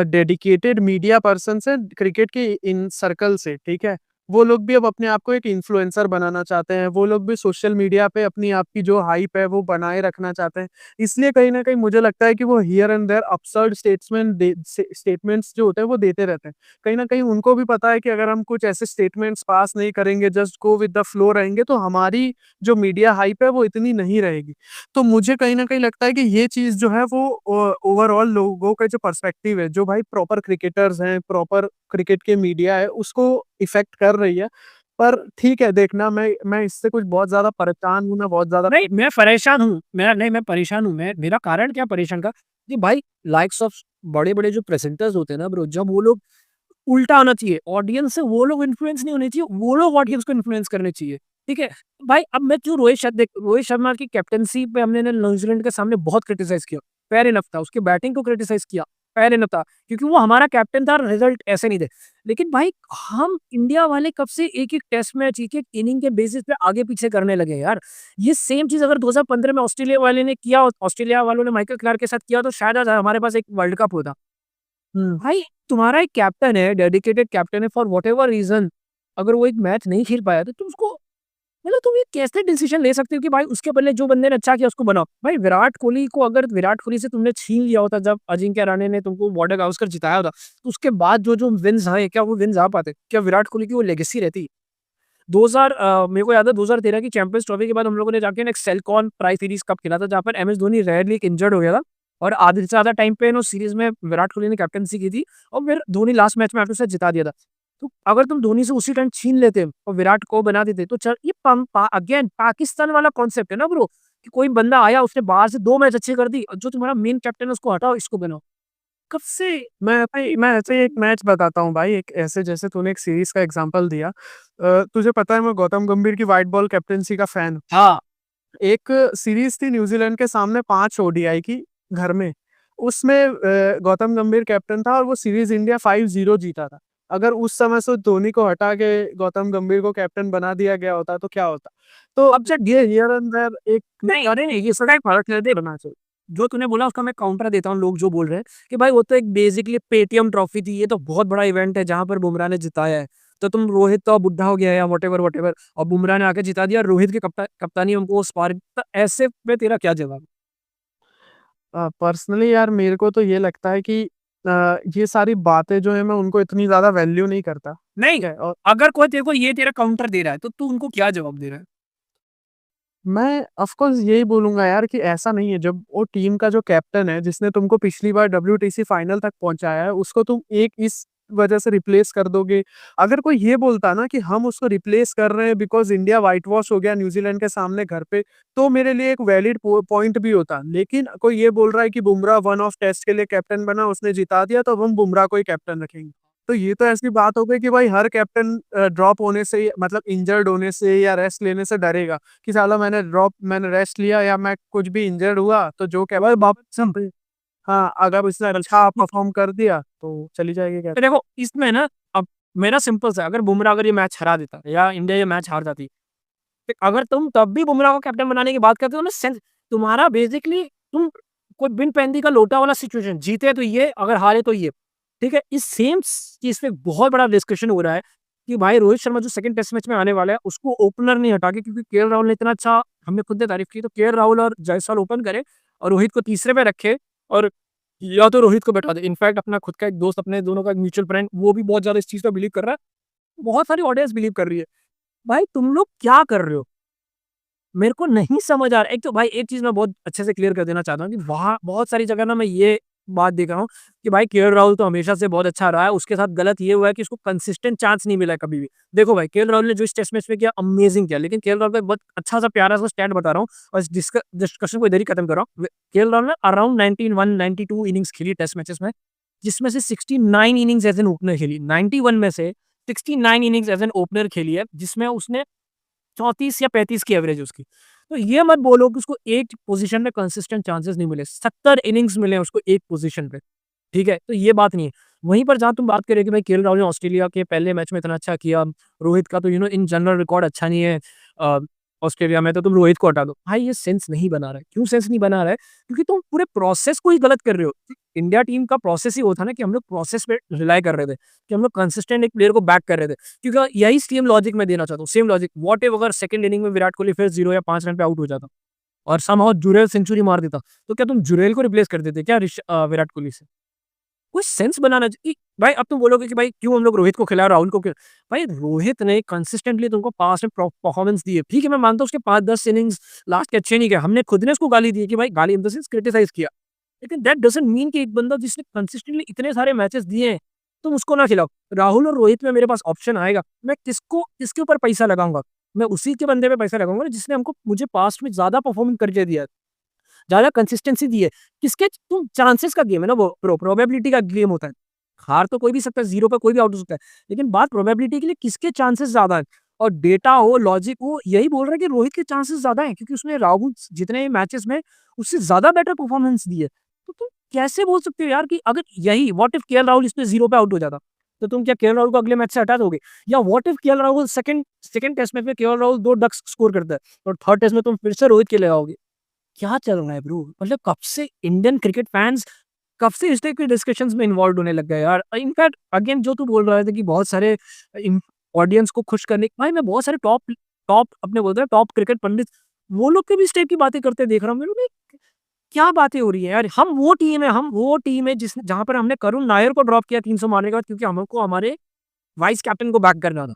डेडिकेटेड मीडिया पर्सन्स हैं क्रिकेट के इन सर्कल से, ठीक है? वो लोग भी अब अपने आप को एक इन्फ्लुएंसर बनाना चाहते हैं। वो लोग भी सोशल मीडिया पे अपनी आप की जो हाइप है, वो बनाए रखना चाहते हैं। इसलिए कहीं न कहीं मुझे लगता है कि वो here and there absurd statements जो होते हैं, वो देते रहते हैं। कहीं न कहीं उनको भी पता है कि अगर हम कुछ ऐसे स्टेटमेंट्स पास नहीं करेंगे, just go with the flow रहेंगे, तो हमारी जो मीडिया हाइप है, वो इतनी नहीं रहेगी। तो मुझे कहीं न कहीं लगता है कि ये चीज़ जो है वो ओवरऑल लोगों का जो पर्सपेक्टिव है, जो भाई प्रॉपर क्रिकेटर्स हैं, प्रॉपर क्रिकेट के मीडिया है, उसको इफ़ेक्ट कर रही है। पर ठीक है, देखना मैं इससे कुछ बहुत ज़्यादा परेशान हूँ, मैं बहुत ज़्यादा नहीं, मैं परेशान हूँ। मैं परेशान हूँ। मेरा कारण क्या परेशान का कि भाई लाइक्स ऑफ बड़े-बड़े जो प्रेज़ेंटर्स होते हैं ना ब्रो, जब वो लोग उल्टा होना चाहिए, ऑडियंस से वो लोग इन्फ्लुएंस नहीं होने चाहिए, वो लोग ऑडियंस को इन्फ्लुएंस करने चाहिए, ठीक है? भाई अब मैं क्यों रोहित शर्मा की कैप्टेंसी पे हमने ना न्यूज़ीलैंड के सामने बहुत क्रिटिसाइज़ किया, फेयर इनफ था, उसकी बैटिंग को क्रिटिसाइज़ किया। फेयर इनफ था क्योंकि वो हमारा कैप्टन था, रिजल्ट ऐसे नहीं थे। लेकिन भाई हम इंडिया वाले कब से एक-एक टेस्ट मैच, एक-एक इनिंग के बेसिस पे आगे-पीछे करने लगे यार। ये सेम चीज़ अगर 2015 में ऑस्ट्रेलिया वाले ने किया, ऑस्ट्रेलिया वालों ने माइकल क्लार्क के साथ किया तो शायद आज हमारे पास एक वर्ल्ड कप होता। भाई तुम्हारा एक कैप्टन है, डेडिकेटेड कैप्टन है, फॉर व्हाटएवर रीज़न अगर वो एक मैच नहीं खेल पाया तो तुम उसको मतलब तुम ये कैसे डिसीजन ले सकते हो कि भाई उसके बदले जो बंदे ने अच्छा किया उसको बनाओ। भाई विराट कोहली को अगर विराट कोहली से तुमने छीन लिया होता जब अजिंक्य रहाणे ने तुमको बॉर्डर गावस्कर जिताया होता, तो उसके बाद जो विन्स आए क्या वो विन्स आ पाते? क्या विराट कोहली की वो लेगेसी रहती? 2000 मेरे को याद है 2013 की चैंपियंस ट्रॉफी के बाद हम लोगों ने जाके ना एक सेलकॉन प्राइज सीरीज कप खेला था जहाँ पर एमएस धोनी रेयरली इंजर्ड हो गया था और आधे से ज्यादा टाइम पे उस सीरीज में विराट कोहली ने कैप्टनसी की थी और फिर धोनी लास्ट मैच में आपके साथ जिता दिया था। तो अगर तुम धोनी से उसी टाइम छीन लेते और विराट को बना देते तो चल ये अगेन पाकिस्तान वाला कॉन्सेप्ट है ना ब्रो कि कोई बंदा आया उसने बाहर से 2 मैच अच्छे कर दी और जो तुम्हारा मेन कैप्टन है उसको हटाओ इसको बनाओ। कब से मैं ऐसे ही एक मैच बताता हूँ भाई, एक ऐसे जैसे तूने एक सीरीज का एग्जांपल दिया। तुझे पता है मैं गौतम गंभीर की व्हाइट बॉल कैप्टेंसी का फैन हूँ। हाँ एक सीरीज थी न्यूजीलैंड के सामने 5 ओडीआई की घर में। उसमें गौतम गंभीर कैप्टन था और वो सीरीज इंडिया 5-0 जीता था। अगर उस समय से धोनी को हटा के गौतम गंभीर को कैप्टन बना दिया गया होता तो क्या होता? तो अब से ये हियर एंड देयर एक नहीं अरे नहीं ये सदा एक फर्क रहते बना चाहिए। जो तूने बोला उसका मैं काउंटर देता हूँ लोग जो बोल रहे हैं कि भाई वो तो एक बेसिकली पेटीएम ट्रॉफी थी, ये तो बहुत बड़ा इवेंट है जहां पर बुमराह ने जिताया है। तो तुम रोहित तो बुढ़ा हो गया है या वटेवर और बुमराह ने आके जिता दिया, रोहित की कप्तानी हमको स्पार तो ऐसे में तेरा क्या जवाब? पर्सनली यार मेरे को तो ये लगता है कि ये सारी बातें जो है मैं उनको इतनी ज्यादा वैल्यू नहीं करता। नहीं ठीक है, और अगर कोई तेरे को ये तेरा काउंटर दे रहा है तो तू उनको क्या जवाब दे रहा है? मैं ऑफ कोर्स यही बोलूंगा यार कि ऐसा नहीं है। जब वो टीम का जो कैप्टन है जिसने तुमको पिछली बार डब्ल्यूटीसी फाइनल तक पहुंचाया है उसको तुम एक इस वजह से रिप्लेस कर दोगे। अगर कोई ये बोलता ना कि हम उसको रिप्लेस कर रहे हैं बिकॉज इंडिया व्हाइट वॉश हो गया न्यूजीलैंड के सामने घर पे, तो मेरे लिए एक वैलिड पॉइंट भी होता। लेकिन कोई ये बोल रहा है कि बुमराह वन ऑफ टेस्ट के लिए कैप्टन बना, उसने जिता दिया, तो अब हम बुमराह को ही कैप्टन रखेंगे। तो ये तो ऐसी बात हो गई कि भाई हर कैप्टन ड्रॉप होने से मतलब इंजर्ड होने से या रेस्ट लेने से डरेगा कि साला मैंने रेस्ट लिया या मैं कुछ भी इंजर्ड हुआ तो जो क्या भाई वापस हाँ, अगर उसने अच्छा परफॉर्म कर दिया तो चली जाएगी क्या। तो देखो इसमें ना अब मेरा सिंपल सा अगर बुमराह अगर ये मैच हरा देता या इंडिया ये मैच हार जाती तो अगर तुम तब भी बुमराह को कैप्टन बनाने की बात करते हो ना सेंस तुम्हारा बेसिकली तुम कोई बिन पैंदी का लोटा वाला सिचुएशन, जीते तो ये अगर हारे तो ये। ठीक है, इस सेम चीज पे बहुत बड़ा डिस्कशन हो रहा है कि भाई रोहित शर्मा जो सेकंड टेस्ट मैच में आने वाला है उसको ओपनर नहीं हटा के, क्योंकि केएल राहुल ने इतना अच्छा हमने खुद ने तारीफ की, तो केएल राहुल और जायसवाल ओपन करे और रोहित को तीसरे पे रखे और या तो रोहित को बैठा दे। इनफैक्ट अपना खुद का एक दोस्त अपने दोनों का एक म्यूचुअल फ्रेंड वो भी बहुत ज्यादा इस चीज पे बिलीव कर रहा है, बहुत सारी ऑडियंस बिलीव कर रही है। भाई तुम लोग क्या कर रहे हो? मेरे को नहीं समझ आ रहा है। एक तो भाई एक चीज़ मैं बहुत अच्छे से क्लियर कर देना चाहता हूँ कि वहाँ बहुत सारी जगह ना मैं ये बात देख रहा हूँ कि भाई केएल राहुल तो हमेशा से बहुत अच्छा रहा है। उसके साथ गलत ये हुआ है कि उसको कंसिस्टेंट चांस नहीं मिला है कभी भी। देखो भाई केएल राहुल ने जो इस टेस्ट मैच में किया अमेजिंग किया, लेकिन केएल राहुल का एक बहुत अच्छा सा प्यारा सा स्टैट बता रहा हूँ और इस डिस्कशन को इधर ही खत्म कर रहा हूँ। केएल राहुल ने अराउंड 91 92 इनिंग्स खेली टेस्ट मैचेस में, जिसमें से 69 इनिंग्स एज एन ओपनर खेली। 91 में से 69 इनिंग्स एज एन ओपनर खेली है, जिसमें उसने 34 या 35 की एवरेज है उसकी। तो ये मत बोलो कि उसको एक पोजीशन में कंसिस्टेंट चांसेस नहीं मिले, 70 इनिंग्स मिले हैं उसको एक पोजीशन पे। ठीक है, तो ये बात नहीं है। वहीं पर जहाँ तुम बात करें कि भाई केएल राहुल ने ऑस्ट्रेलिया के पहले मैच में इतना अच्छा किया, रोहित का तो इन जनरल रिकॉर्ड अच्छा नहीं है ऑस्ट्रेलिया में, तो तुम रोहित को हटा दो। भाई ये सेंस नहीं बना रहा है। क्यों सेंस नहीं बना रहा है? क्योंकि तुम पूरे प्रोसेस को ही गलत कर रहे हो। इंडिया टीम का प्रोसेस ही होता ना कि हम लोग प्रोसेस पे रिलाई कर रहे थे, कि हम लोग कंसिस्टेंट एक प्लेयर को बैक कर रहे थे। क्योंकि यही सेम लॉजिक मैं देना चाहता हूँ, सेम लॉजिक। व्हाट इफ अगर सेकंड इनिंग में विराट कोहली फिर 0 या 5 रन पे आउट हो जाता और समहाउ जुरेल सेंचुरी मार देता, तो क्या तुम जुरेल को रिप्लेस कर देते क्या विराट कोहली से? कोई सेंस बनाना चाहिए। भाई अब तुम बोलोगे कि भाई क्यों हम लोग रोहित को खिलाया राहुल को क्यों? भाई रोहित ने कंसिस्टेंटली तुमको पास में परफॉर्मेंस दी है। ठीक है, मैं मानता हूँ उसके 5-10 इनिंग्स लास्ट के अच्छे नहीं गए, हमने खुद ने उसको गाली दी है कि भाई गाली इन द सेंस क्रिटिसाइज किया। लेकिन दैट डजंट मीन कि एक बंदा जिसने कंसिस्टेंटली इतने सारे मैचेस दिए हैं तुम उसको ना खिलाओ। राहुल और रोहित में मेरे पास ऑप्शन आएगा, मैं किसके ऊपर पैसा लगाऊंगा? मैं उसी के बंदे पे पैसा लगाऊंगा जिसने हमको मुझे पास्ट में ज्यादा परफॉर्मेंस करके दिया है, ज्यादा कंसिस्टेंसी दी है। किसके तुम चांसेस का गेम है ना, वो प्रोबेबिलिटी का गेम होता है। हार तो कोई भी सकता है, 0 पे कोई भी आउट हो सकता है, लेकिन बात प्रोबेबिलिटी के लिए किसके चांसेस ज्यादा है और डेटा हो लॉजिक हो यही बोल रहा है कि रोहित के चांसेस ज्यादा है, क्योंकि उसने राहुल जितने मैचेस में उससे ज्यादा बेटर परफॉर्मेंस दी है। तो तुम कैसे बोल सकते हो यार कि अगर यही व्हाट इफ केएल राहुल इसमें 0 पे आउट हो जाता, तो तुम क्या केएल राहुल को अगले मैच से हटा दोगे? या what if KL Rahul second second test match में केएल राहुल 2 डक्स स्कोर करता है और थर्ड टेस्ट में तुम फिर से रोहित के लगाओगे? क्या चल रहा है ब्रो? मतलब कब से इंडियन क्रिकेट फैंस कब से इस टाइप के डिस्कशंस में इन्वॉल्व होने लग गए यार? इनफैक्ट अगेन जो तू बोल रहा था कि बहुत सारे ऑडियंस को खुश करने भाई मैं बहुत सारे टॉप टॉप अपने बोलते हैं टॉप क्रिकेट पंडित वो लोग के भी इस टाइप की बातें करते देख रहा हूँ। मेरे को क्या बातें हो रही है यार? हम वो टीम है जिस जहाँ पर हमने करुण नायर को ड्रॉप किया 300 मारने के बाद क्योंकि हमको हमारे वाइस कैप्टन को बैक करना था।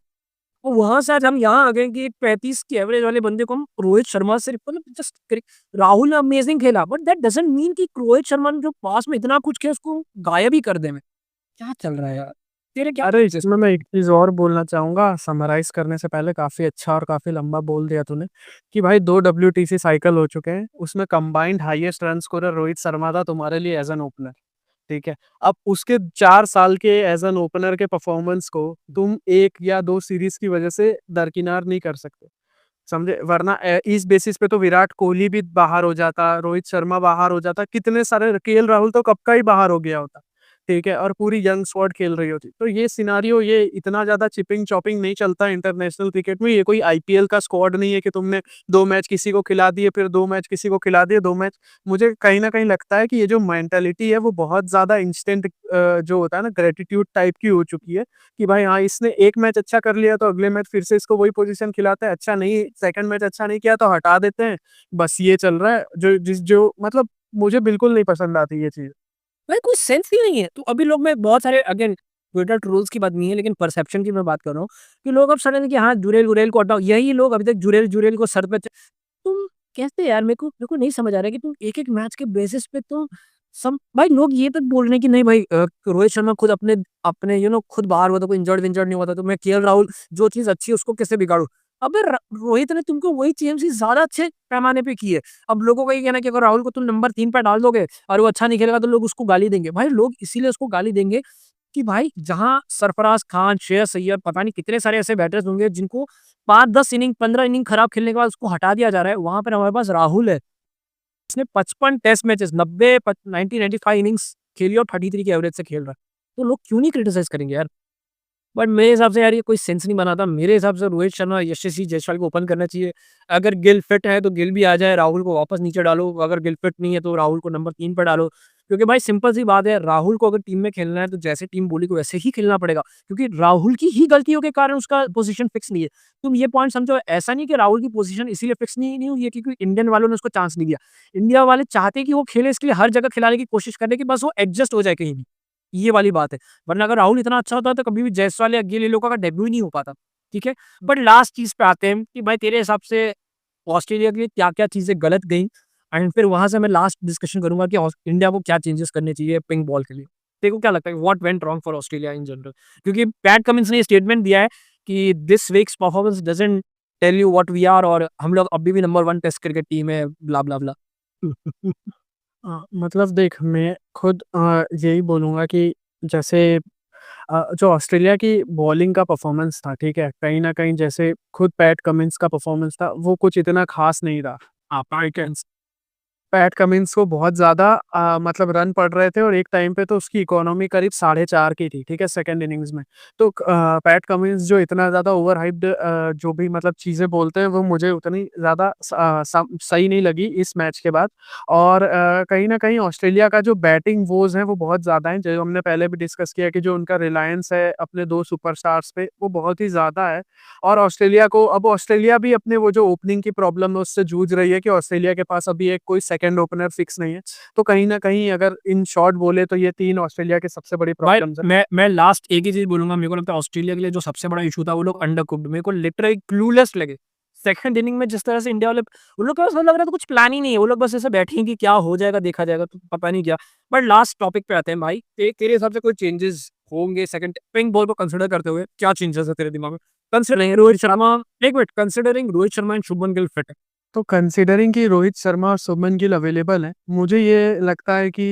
और वहाँ से आज हम यहाँ आ गए कि एक 35 की एवरेज वाले बंदे को हम रोहित शर्मा से मतलब जस्ट राहुल ने अमेजिंग खेला बट दैट डजंट मीन कि रोहित शर्मा ने जो पास में इतना कुछ किया उसको गायब ही कर दें। क्या चल रहा है यार? तेरे क्या अरे इसमें मैं एक चीज और बोलना चाहूंगा समराइज करने से पहले। काफी अच्छा और काफी लंबा बोल दिया तूने कि भाई 2 WTC साइकिल हो चुके हैं, उसमें combined highest run scorer Rohit Sharma था तुम्हारे लिए एज एन ओपनर। ठीक है, अब उसके 4 साल के एज एन ओपनर के परफॉर्मेंस को तुम 1 या 2 सीरीज की वजह से दरकिनार नहीं कर सकते, समझे? वरना इस बेसिस पे तो विराट कोहली भी बाहर हो जाता, रोहित शर्मा बाहर हो जाता, कितने सारे केएल राहुल तो कब का ही बाहर हो गया होता। ठीक है, और पूरी यंग स्क्वाड खेल रही होती। तो ये सिनारियो ये इतना ज्यादा चिपिंग चॉपिंग नहीं चलता इंटरनेशनल क्रिकेट में। ये कोई आईपीएल का स्क्वाड नहीं है कि तुमने 2 मैच किसी को खिला दिए, फिर 2 मैच किसी को खिला दिए, 2 मैच। मुझे कहीं ना कहीं लगता है कि ये जो मेंटेलिटी है वो बहुत ज्यादा इंस्टेंट जो होता है ना ग्रेटिट्यूड टाइप की हो चुकी है कि भाई हाँ इसने 1 मैच अच्छा कर लिया तो अगले मैच फिर से इसको वही पोजीशन खिलाते हैं, अच्छा नहीं सेकंड मैच अच्छा नहीं किया तो हटा देते हैं। बस ये चल रहा है जो मतलब मुझे बिल्कुल नहीं पसंद आती ये चीज। भाई कोई सेंस ही नहीं है। तो अभी लोग में बहुत सारे अगेन ट्विटर ट्रोल्स की बात नहीं है लेकिन परसेप्शन की मैं बात कर रहा हूँ कि लोग अब सडन कि हाँ जुरेल को हटाओ। यही लोग अभी तक जुरेल जुरेल को सर पे तुम कैसे यार मेरे को नहीं समझ आ रहा है कि तुम एक-एक मैच के बेसिस पे तुम सम भाई लोग ये तक बोल रहे हैं कि नहीं भाई रोहित शर्मा खुद अपने अपने खुद बाहर हुआ था, कोई इंजर्ड विंजर्ड नहीं हुआ था, तो मैं केएल राहुल जो चीज़ अच्छी है उसको कैसे बिगाड़ूँ? अबे रोहित ने तुमको वही चीज़ से ज़्यादा अच्छे पैमाने पे की है। अब लोगों का ये कहना है कि अगर राहुल को तुम नंबर 3 पे डाल दोगे और वो अच्छा नहीं खेलेगा तो लोग उसको गाली देंगे। भाई लोग इसीलिए उसको गाली देंगे कि भाई जहाँ सरफराज खान, श्रेयस अय्यर पता नहीं कितने सारे ऐसे बैटर्स होंगे जिनको 5-10 इनिंग 15 इनिंग खराब खेलने के बाद उसको हटा दिया जा रहा है। वहाँ पर हमारे पास राहुल है। उसने 55 टेस्ट मैचेस 90 95 इनिंग्स खेली और 33 की एवरेज से खेल रहा है। तो लोग क्यों नहीं क्रिटिसाइज़ करेंगे यार? बट मेरे हिसाब से यार ये कोई सेंस नहीं बनाता। मेरे हिसाब से रोहित शर्मा, यशस्वी जायसवाल को ओपन करना चाहिए। अगर गिल फिट है तो गिल भी आ जाए, राहुल को वापस नीचे डालो। अगर गिल फिट नहीं है तो राहुल को नंबर 3 पे डालो। क्योंकि भाई सिंपल सी बात है, राहुल को अगर टीम में खेलना है तो जैसे टीम बोली को वैसे ही खेलना पड़ेगा। क्योंकि राहुल की ही गलतियों के कारण उसका पोज़ीशन फिक्स नहीं है। तुम ये पॉइंट समझो, ऐसा नहीं कि राहुल की पोज़ीशन इसीलिए फिक्स नहीं हुई है क्योंकि इंडियन वालों ने उसको चांस नहीं दिया। इंडिया वाले चाहते हैं कि वो खेले इसके लिए हर जगह खिलाने की कोशिश करें कि बस वो एडजस्ट हो जाए कहीं भी। ये वाली बात है। वरना अगर राहुल इतना अच्छा होता तो कभी भी जायसवाल या गिल ये लोगों का डेब्यू ही नहीं हो पाता। ठीक है? बट लास्ट चीज़ पे आते हैं कि भाई तेरे हिसाब से ऑस्ट्रेलिया के लिए क्या-क्या चीज़ें गलत गईं एंड फिर वहाँ से मैं लास्ट डिस्कशन करूँगा कि इंडिया को क्या चेंजेस करने चाहिए पिंक बॉल के लिए। तेरे को क्या लगता है what went wrong for Australia in general? क्योंकि पैट कमिंस ने ये स्टेटमेंट दिया है कि this week's performance doesn't tell you what we are और हम लोग अभी भी नंबर 1 टेस्ट क्रिकेट टीम है ब्ला ब्ला ब्ला। मतलब देख मैं खुद यही बोलूँगा कि जैसे जो ऑस्ट्रेलिया की बॉलिंग का परफॉर्मेंस था, ठीक है? कहीं न कहीं जैसे खुद पैट कमिंस का परफॉर्मेंस था, वो कुछ इतना ख़ास नहीं रहा। पैट कमिंस को बहुत ज़्यादा मतलब रन पड़ रहे थे और एक टाइम पे तो उसकी इकोनॉमी करीब 4.5 की थी, ठीक है? सेकंड इनिंग्स में। तो पैट कमिंस जो इतना ज़्यादा ओवर हाइप्ड जो भी मतलब चीज़ें बोलते हैं, वो मुझे उतनी ज़्यादा सही नहीं लगी इस मैच के बाद। और कहीं न कहीं ऑस्ट्रेलिया का जो बैटिंग वोज़ है, वो बहुत ज़्यादा है। जो हमने पहले भी डिस्कस किया कि जो उनका रिलायंस है अपने 2 सुपरस्टार्स पे, वो बहुत ही ज़्यादा है। और ऑस्ट्रेलिया भी अपने वो जो ओपनिंग की प्रॉब्लम है उससे जूझ रही है कि ऑस्ट्रेलिया के पास अभी एक कोई सेकंड ओपनर फिक्स नहीं है। तो कहीं न कहीं अगर इन शॉर्ट बोले तो ये 3 ऑस्ट्रेलिया की सबसे बड़ी भाई प्रॉब्लम्स है। मैं लास्ट एक ही चीज़ बोलूँगा, मेरे को लगता है ऑस्ट्रेलिया के लिए जो सबसे बड़ा इश्यू था वो लोग अंडर कुक्ड मेरे को लिटरली क्लूलेस लगे। सेकंड इनिंग में जिस तरह से इंडिया वाले उन लोग को ऐसा लग रहा था कुछ प्लान ही नहीं है। वो लोग बस ऐसे बैठे हैं कि क्या हो जाएगा देखा जाएगा, तो पता नहीं क्या। बट लास्ट टॉपिक पे आते हैं भाई, तेरे हिसाब से कोई चेंजेस होंगे सेकंड पिंक बॉल को कंसीडर करते हुए क्या चेंजेस है तेरे दिमाग में? Considering Rohit Sharma 1 minute considering Rohit Sharma and Shubman Gill fit है। तो कंसीडरिंग कि रोहित शर्मा और शुभमन गिल अवेलेबल हैं, मुझे ये लगता है कि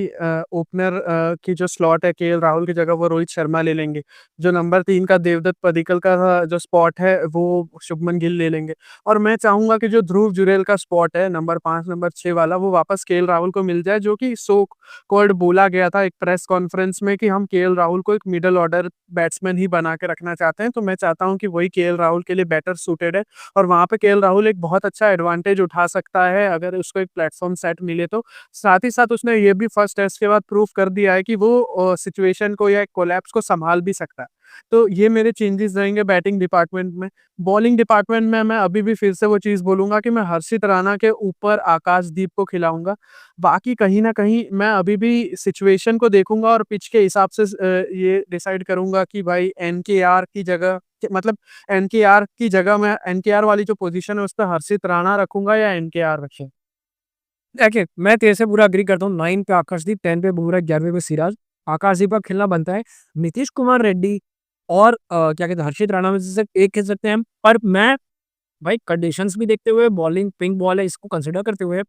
ओपनर की जो स्लॉट है केएल राहुल की जगह वो रोहित शर्मा ले लेंगे। जो नंबर 3 का देवदत्त पडिक्कल का जो स्पॉट है वो शुभमन गिल ले लेंगे। और मैं चाहूँगा कि जो ध्रुव जुरैल का स्पॉट है नंबर 5, नंबर 6 वाला वो वापस केएल राहुल को मिल जाए, जो कि सो कॉल्ड बोला गया था एक प्रेस कॉन्फ्रेंस में कि हम केएल राहुल को एक मिडल ऑर्डर बैट्समैन ही बना के रखना चाहते हैं। तो मैं चाहता हूँ कि वही केएल राहुल के लिए बेटर सूटेड है और वहाँ पे केएल राहुल एक बहुत अच्छा एडवांटेज उठा सकता है अगर उसको एक प्लेटफॉर्म सेट मिले तो। साथ ही साथ उसने ये भी फर्स्ट टेस्ट के बाद प्रूव कर दिया है कि वो सिचुएशन को या कोलैप्स को संभाल भी सकता है। तो ये मेरे चेंजेस रहेंगे बैटिंग डिपार्टमेंट में। बॉलिंग डिपार्टमेंट में मैं अभी भी फिर से वो चीज़ बोलूँगा कि मैं हर्षित राणा के ऊपर आकाशदीप को खिलाऊँगा। बाकी कहीं न कहीं मैं अभी भी सिचुएशन को देखूँगा और पिच के हिसाब से ये डिसाइड करूँगा कि भाई एनकेआर की जगह मतलब एनकेआर की जगह मैं एनकेआर वाली जो पोज़ीशन है, उसपे हर्षित राणा रखूँगा या एनकेआर रखें। देखिए, मैं तेरे से पूरा एग्री करता हूँ। 9 पे आकाशदीप, 10 पे बुमराह, 11वें पे सिराज। आकाशदीप का खेलना बनता है। नीतीश कुमार रेड्डी और क्या कहते हैं हर्षित राणा में से सिर्फ एक खेल सकते हैं हम। पर मैं भाई कंडीशंस भी देखते हुए बॉलिंग पिंक बॉल है इसको कंसीडर करते हुए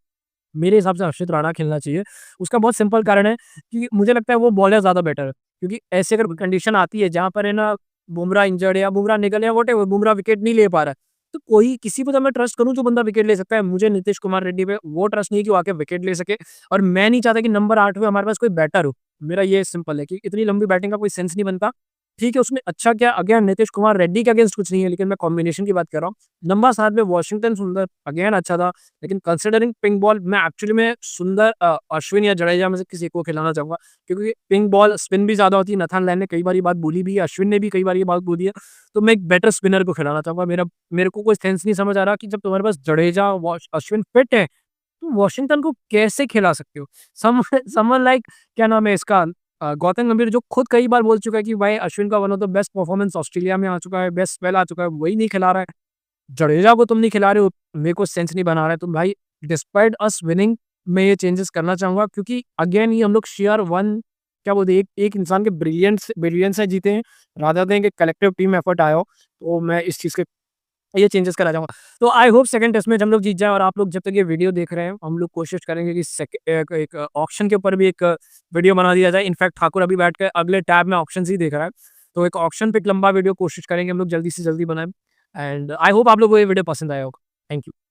मेरे हिसाब से हर्षित राणा खेलना चाहिए। उसका बहुत सिंपल कारण है कि मुझे लगता है वो बॉलर ज़्यादा बेटर है। क्योंकि ऐसे अगर कंडीशन आती है जहाँ पर है ना बुमराह इंजर्ड है या बुमराह निकल या व्हाटएवर बुमराह विकेट नहीं ले पा रहा है, तो कोई किसी पे तो मैं ट्रस्ट करूँ जो बंदा विकेट ले सकता है। मुझे नीतीश कुमार रेड्डी पे वो ट्रस्ट नहीं है कि वो आके विकेट ले सके और मैं नहीं चाहता कि नंबर 8 पे हमारे पास कोई बैटर हो। मेरा ये सिंपल है कि इतनी लंबी बैटिंग का कोई सेंस नहीं बनता। ठीक है, उसमें अच्छा क्या अगेन नीतीश कुमार रेड्डी के अगेंस्ट कुछ नहीं है, लेकिन मैं कॉम्बिनेशन की बात कर रहा हूँ। नंबर 7 पे वॉशिंगटन सुंदर अगेन अच्छा था, लेकिन कंसिडरिंग पिंक बॉल मैं एक्चुअली में सुंदर अश्विन या जडेजा में से किसी एक को खिलाना चाहूँगा। क्योंकि पिंक बॉल स्पिन भी ज़्यादा होती है, नाथन लायन ने कई बार ये बात बोली भी है, अश्विन ने भी कई बार ये बात बोली है। तो मैं एक बेटर स्पिनर को खिलाना चाहूँगा। मेरे को कोई सेंस नहीं समझ आ रहा कि जब तुम्हारे पास जडेजा, अश्विन फिट है, तुम वॉशिंगटन को कैसे खिला सकते हो? समवन लाइक क्या नाम है इसका गौतम गंभीर जो खुद कई बार बोल चुका है कि भाई अश्विन का one of the best performance Australia में आ चुका है, बेस्ट स्पेल आ चुका है, वही नहीं खिला रहा है। जडेजा को तुम नहीं खिला रहे हो, मेरे को सेंस नहीं बना रहा है। तो भाई डिस्पाइट अस विनिंग मैं ये चेंजेस करना चाहूँगा क्योंकि अगेन ये हम लोग शेयर वन क्या बोलते हैं एक इंसान के ब्रिलियंस से जीते हैं, रादर देन एक कलेक्टिव टीम एफर्ट आया हो। तो मैं इस चीज़ के ये चेंजेस करा जाऊँगा। तो I hope second test match हम लोग जीत जाएँ और आप लोग जब तक ये वीडियो देख रहे हैं, हम लोग कोशिश करेंगे कि एक ऑक्शन के ऊपर भी एक वीडियो बना दिया जाए। इनफैक्ट ठाकुर अभी बैठ के अगले टैब में ऑक्शंस ही देख रहा है। तो एक ऑक्शन पे एक लंबा वीडियो कोशिश करेंगे हम लोग जल्दी से जल्दी बनाएँ एंड आई होप आप लोगों को ये वीडियो पसंद आया होगा। Thank you.